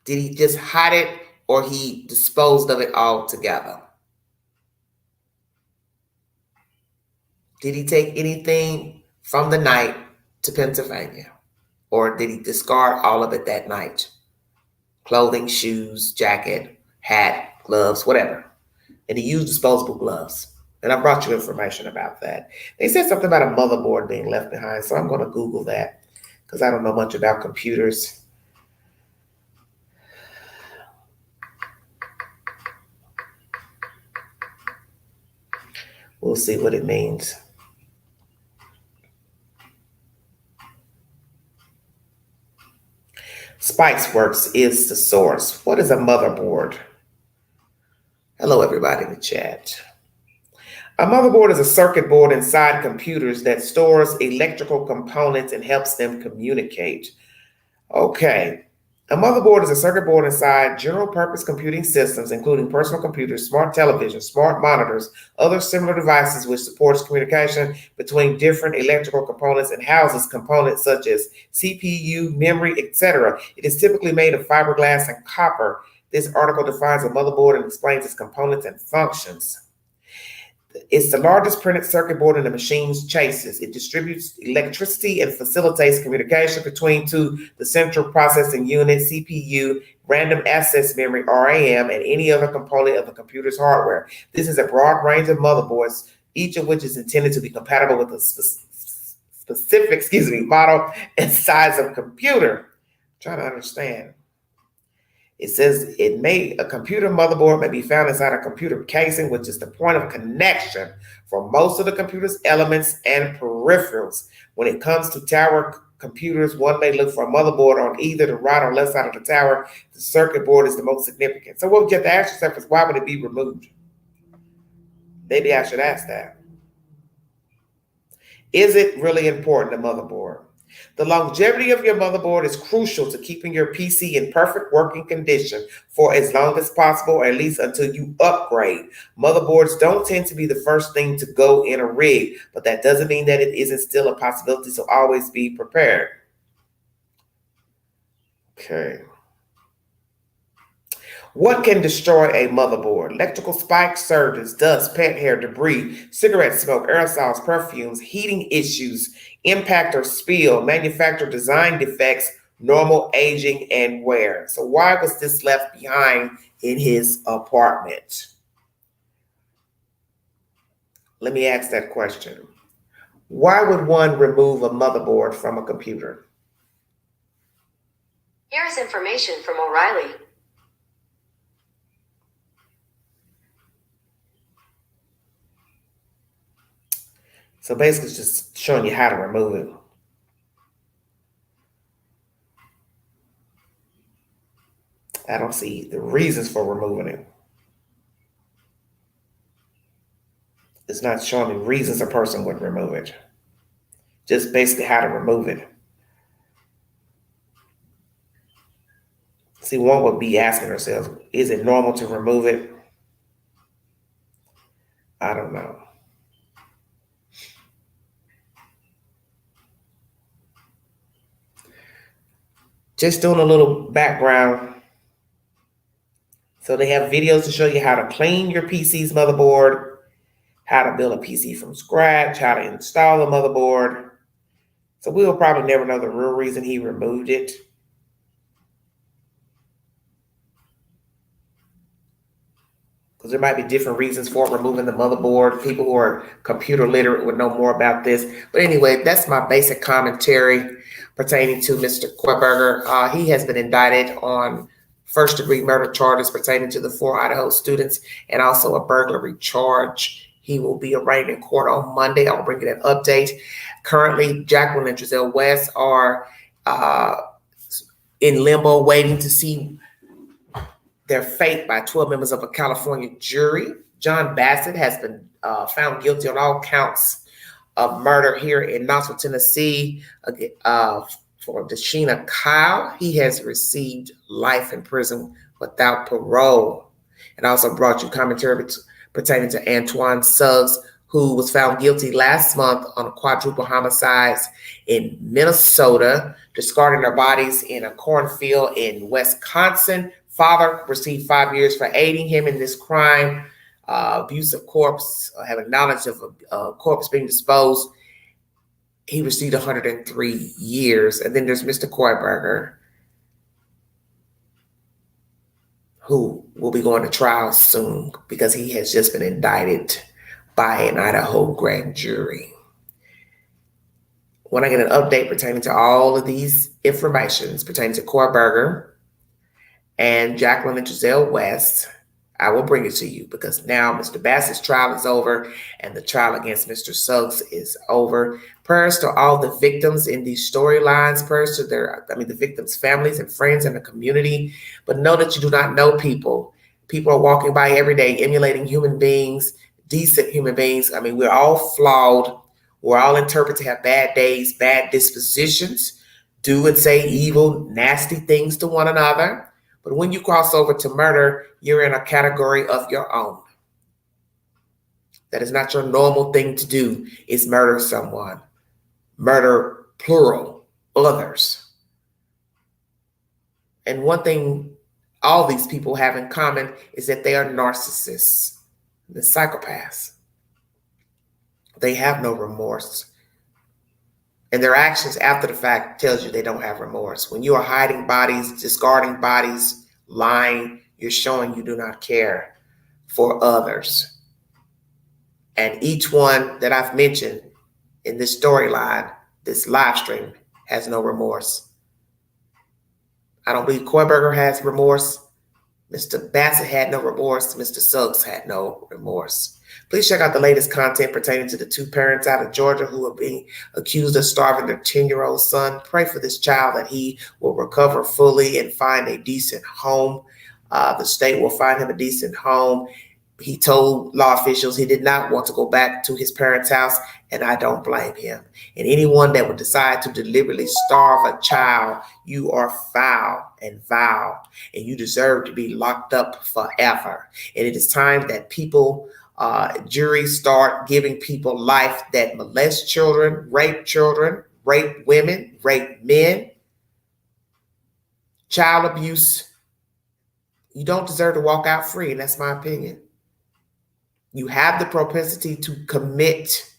Did he just hide it or he disposed of it altogether? Did he take anything from the night to Pennsylvania? Or did he discard all of it that night? Clothing, shoes, jacket, hat, gloves, whatever. And he used disposable gloves. And I brought you information about that. They said something about a motherboard being left behind, so I'm going to Google that because I don't know much about computers. We'll see what it means. Spiceworks is the source. What is a motherboard? Hello, everybody in the chat. A motherboard is a circuit board inside computers that stores electrical components and helps them communicate. Okay. A motherboard is a circuit board inside general-purpose computing systems, including personal computers, smart televisions, smart monitors, other similar devices which supports communication between different electrical components and houses components such as CPU, memory, etc. It is typically made of fiberglass and copper. This article defines a motherboard and explains its components and functions. It's the largest printed circuit board in the machine's chassis. It distributes electricity and facilitates communication between the central processing unit, CPU, random access memory, RAM, and any other component of the computer's hardware. This is a broad range of motherboards, each of which is intended to be compatible with a specific, model and size of computer. I'm trying to understand. It says a computer motherboard may be found inside a computer casing, which is the point of connection for most of the computer's elements and peripherals. When it comes to tower computers, one may look for a motherboard on either the right or left side of the tower. The circuit board is the most significant. So what you have to ask yourself is, why would it be removed? Maybe I should ask that. Is it really important, the motherboard? The longevity of your motherboard is crucial to keeping your PC in perfect working condition for as long as possible, or at least until you upgrade. Motherboards don't tend to be the first thing to go in a rig, but that doesn't mean that it isn't still a possibility, so always be prepared. Okay. What can destroy a motherboard? Electrical spikes, surges, dust, pet hair, debris, cigarette smoke, aerosols, perfumes, heating issues, impact or spill, manufacturer design defects, normal aging, and wear. So why was this left behind in his apartment? Let me ask that question. Why would one remove a motherboard from a computer? Here's information from O'Reilly. So basically it's just showing you how to remove it. I don't see the reasons for removing it. It's not showing me reasons a person would remove it. Just basically how to remove it. See, one would be asking herself, is it normal to remove it? I don't know. Just doing a little background. So they have videos to show you how to clean your PC's motherboard, how to build a PC from scratch, how to install a motherboard. So we'll probably never know the real reason he removed it. Because there might be different reasons for removing the motherboard. People who are computer literate would know more about this. But anyway, that's my basic commentary pertaining to Mr. Kohberger. He has been indicted on first-degree murder charges pertaining to the 4 Idaho students and also a burglary charge. He will be arraigned in court on Monday. I will bring you an update. Currently, Jacqueline and Giselle West are in limbo waiting to see their fate by 12 members of a California jury. John Bassett has been found guilty on all counts of murder here in Knoxville, Tennessee, for Dashina Kyle. He has received life in prison without parole. And I also brought you commentary pertaining to Antoine Suggs, who was found guilty last month on quadruple homicides in Minnesota, discarding their bodies in a cornfield in Wisconsin. Father received 5 years for aiding him in this crime. Abuse of corpse, having knowledge of a corpse being disposed. He received 103 years. And then there's Mr. Kohberger, who will be going to trial soon because he has just been indicted by an Idaho grand jury. When I get an update pertaining to all of these informations pertaining to Kohberger and Jacqueline and Giselle West, I will bring it to you because now Mr. Bassett's trial is over and the trial against Mr. Suggs is over. Prayers to all the victims in these storylines, prayers to the victims' families and friends and the community. But know that you do not know people. People are walking by every day, emulating human beings, decent human beings. I mean, we're all flawed. We're all interpreted to have bad days, bad dispositions, do and say evil, nasty things to one another. But when you cross over to murder, you're in a category of your own. That is not your normal thing to do, is murder someone. Murder, plural, others. And one thing all these people have in common is that they are narcissists, the psychopaths. They have no remorse. And their actions after the fact tells you they don't have remorse. When you are hiding bodies, discarding bodies, lying, you're showing you do not care for others. And each one that I've mentioned in this storyline, this live stream, has no remorse. I don't believe Kohberger has remorse. Mr. Bassett had no remorse. Mr. Suggs had no remorse. Please check out the latest content pertaining to the 2 parents out of Georgia who are being accused of starving their 10-year-old son. Pray for this child that he will recover fully and find a decent home. The state will find him a decent home. He told law officials he did not want to go back to his parents' house, and I don't blame him. And anyone that would decide to deliberately starve a child, you are foul and vile, and you deserve to be locked up forever. And it is time that people, juries start giving people life that molest children, rape women, rape men, child abuse. You don't deserve to walk out free, and that's my opinion. You have the propensity to commit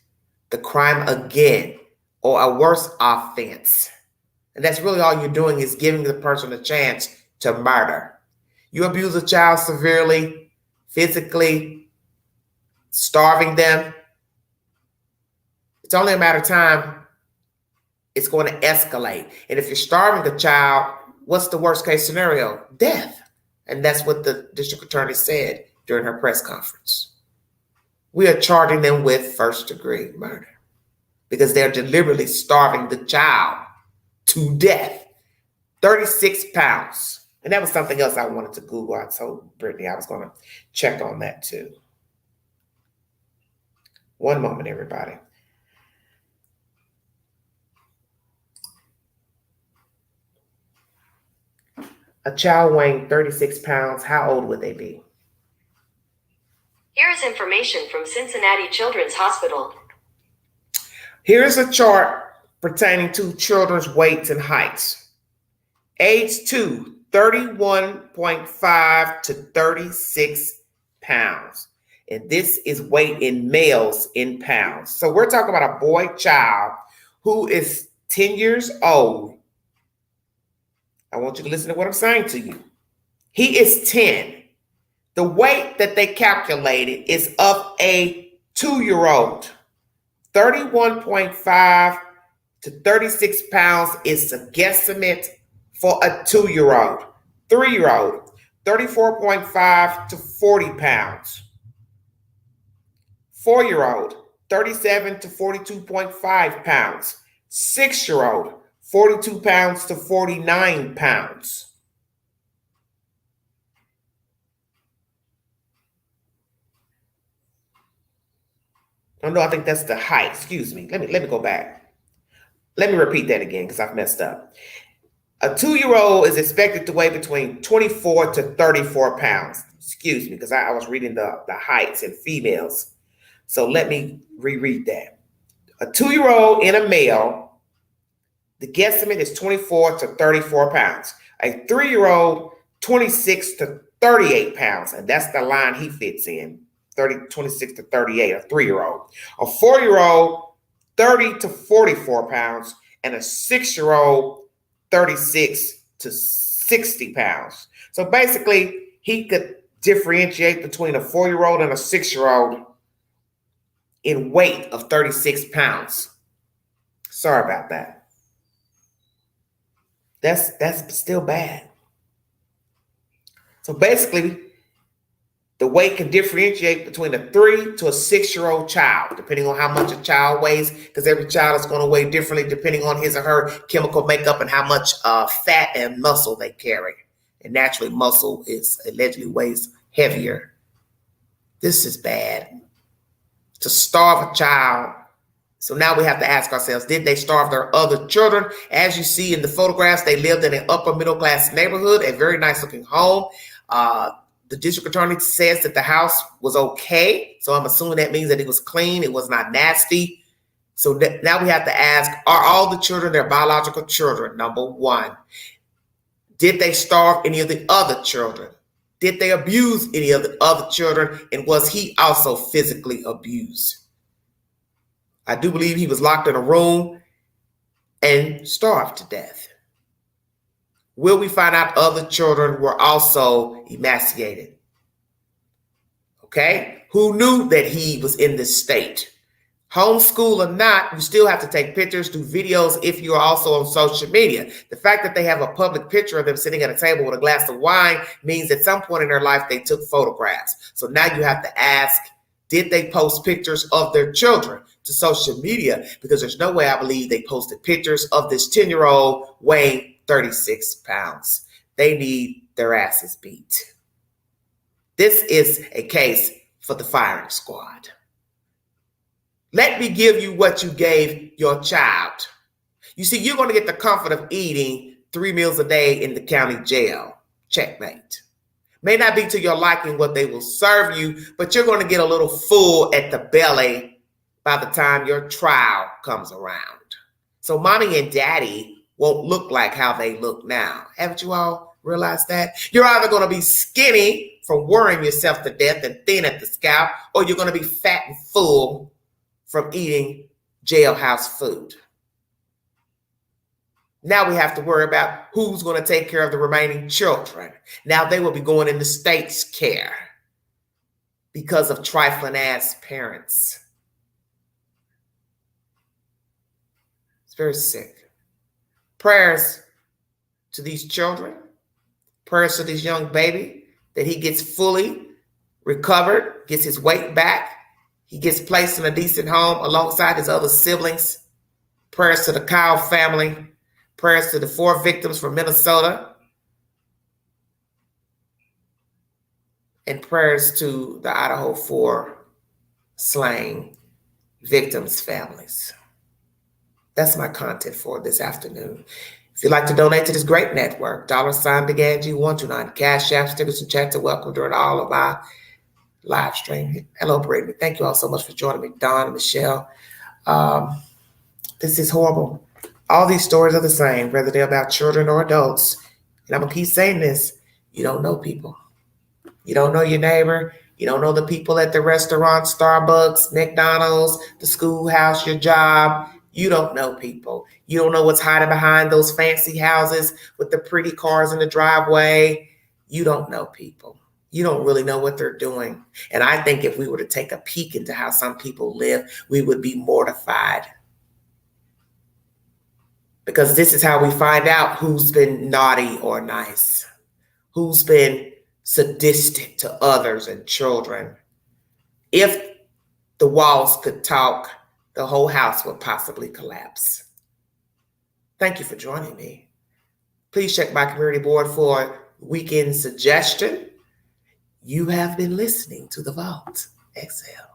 the crime again or a worse offense. And that's really all you're doing is giving the person a chance to murder. You abuse a child severely, physically, starving them. It's only a matter of time. It's going to escalate. And if you're starving a child, what's the worst case scenario? Death. And that's what the district attorney said during her press conference. We are charging them with first-degree murder because they're deliberately starving the child to death. 36 pounds. And that was something else I wanted to Google. I told Brittany I was going to check on that too. One moment, everybody. a child weighing 36 pounds, how old would they be? Here is information from Cincinnati Children's Hospital. Here's a chart pertaining to children's weights and heights. Age 2, 31.5 to 36 pounds. And this is weight in males in pounds. So we're talking about a boy child who is 10 years old. I want you to listen to what I'm saying to you. He is 10. The weight that they calculated is of a 2-year-old. 31.5 to 36 pounds is a guesstimate for a 2-year-old. 3-year-old, 34.5 to 40 pounds. 4-year-old, 37 to 42.5 pounds. 6-year-old, 42 pounds to 49 pounds. Oh, no, I think that's the height. Excuse me. Let me go back. Let me repeat that again because I've messed up. A 2-year-old is expected to weigh between 24 to 34 pounds. Excuse me, because I was reading the heights in females. So let me reread that. A 2-year-old in a male, the guesstimate is 24 to 34 pounds. A 3-year-old, 26 to 38 pounds. And that's the line he fits in. 26 to 38, a 3-year-old. A 4-year-old, 30 to 44 pounds. And a 6-year-old, 36 to 60 pounds. So basically, he could differentiate between a 4-year-old and a 6-year-old in weight of 36 pounds. Sorry about that. That's still bad. So basically, the weight can differentiate between a 3 to a 6-year-old child, depending on how much a child weighs, because every child is going to weigh differently depending on his or her chemical makeup and how much fat and muscle they carry. And naturally, muscle allegedly weighs heavier. This is bad. To starve a child. So now we have to ask ourselves, did they starve their other children? As you see in the photographs, they lived in an upper middle class neighborhood, a very nice looking home. The district attorney says that the house was okay. So I'm assuming that means that it was clean. It was not nasty. So now we have to ask, are all the children their biological children? Number one. Did they starve any of the other children? Did they abuse any of the other children? And was he also physically abused? I do believe he was locked in a room and starved to death. Will we find out other children were also emaciated? Okay? Who knew that he was in this state? Homeschool or not, you still have to take pictures, do videos if you're also on social media. The fact that they have a public picture of them sitting at a table with a glass of wine means at some point in their life they took photographs. So now you have to ask, did they post pictures of their children to social media? Because there's no way I believe they posted pictures of this 10-year-old weighing 36 pounds. They need their asses beat. This is a case for the firing squad. Let me give you what you gave your child. You see, you're going to get the comfort of eating 3 meals a day in the county jail. Checkmate. May not be to your liking what they will serve you, but you're going to get a little full at the belly by the time your trial comes around. So mommy and daddy won't look like how they look now. Haven't you all realized that? You're either going to be skinny from worrying yourself to death and thin at the scalp, or you're going to be fat and full from eating jailhouse food. Now we have to worry about who's going to take care of the remaining children. Now they will be going into state's care because of trifling ass parents. It's very sick. Prayers to these children, prayers to this young baby that he gets fully recovered, gets his weight back. He gets placed in a decent home alongside his other siblings. Prayers to the Kyle family. Prayers to the 4 victims from Minnesota. And prayers to the Idaho 4 slain victims' families. That's my content for this afternoon. If you'd like to donate to this great network, $BeganG129, Cash App, stickers and chats are welcome during all of our live stream. Hello, Brittany. Thank you all so much for joining me, Don and Michelle. This is horrible. All these stories are the same, whether they're about children or adults. And I'm going to keep saying this. You don't know people. You don't know your neighbor. You don't know the people at the restaurant, Starbucks, McDonald's, the schoolhouse, your job. You don't know people. You don't know what's hiding behind those fancy houses with the pretty cars in the driveway. You don't know people. You don't really know what they're doing. And I think if we were to take a peek into how some people live, we would be mortified. Because this is how we find out who's been naughty or nice, who's been sadistic to others and children. If the walls could talk, the whole house would possibly collapse. Thank you for joining me. Please check my community board for weekend suggestion. You have been listening to The Vault. Exhale.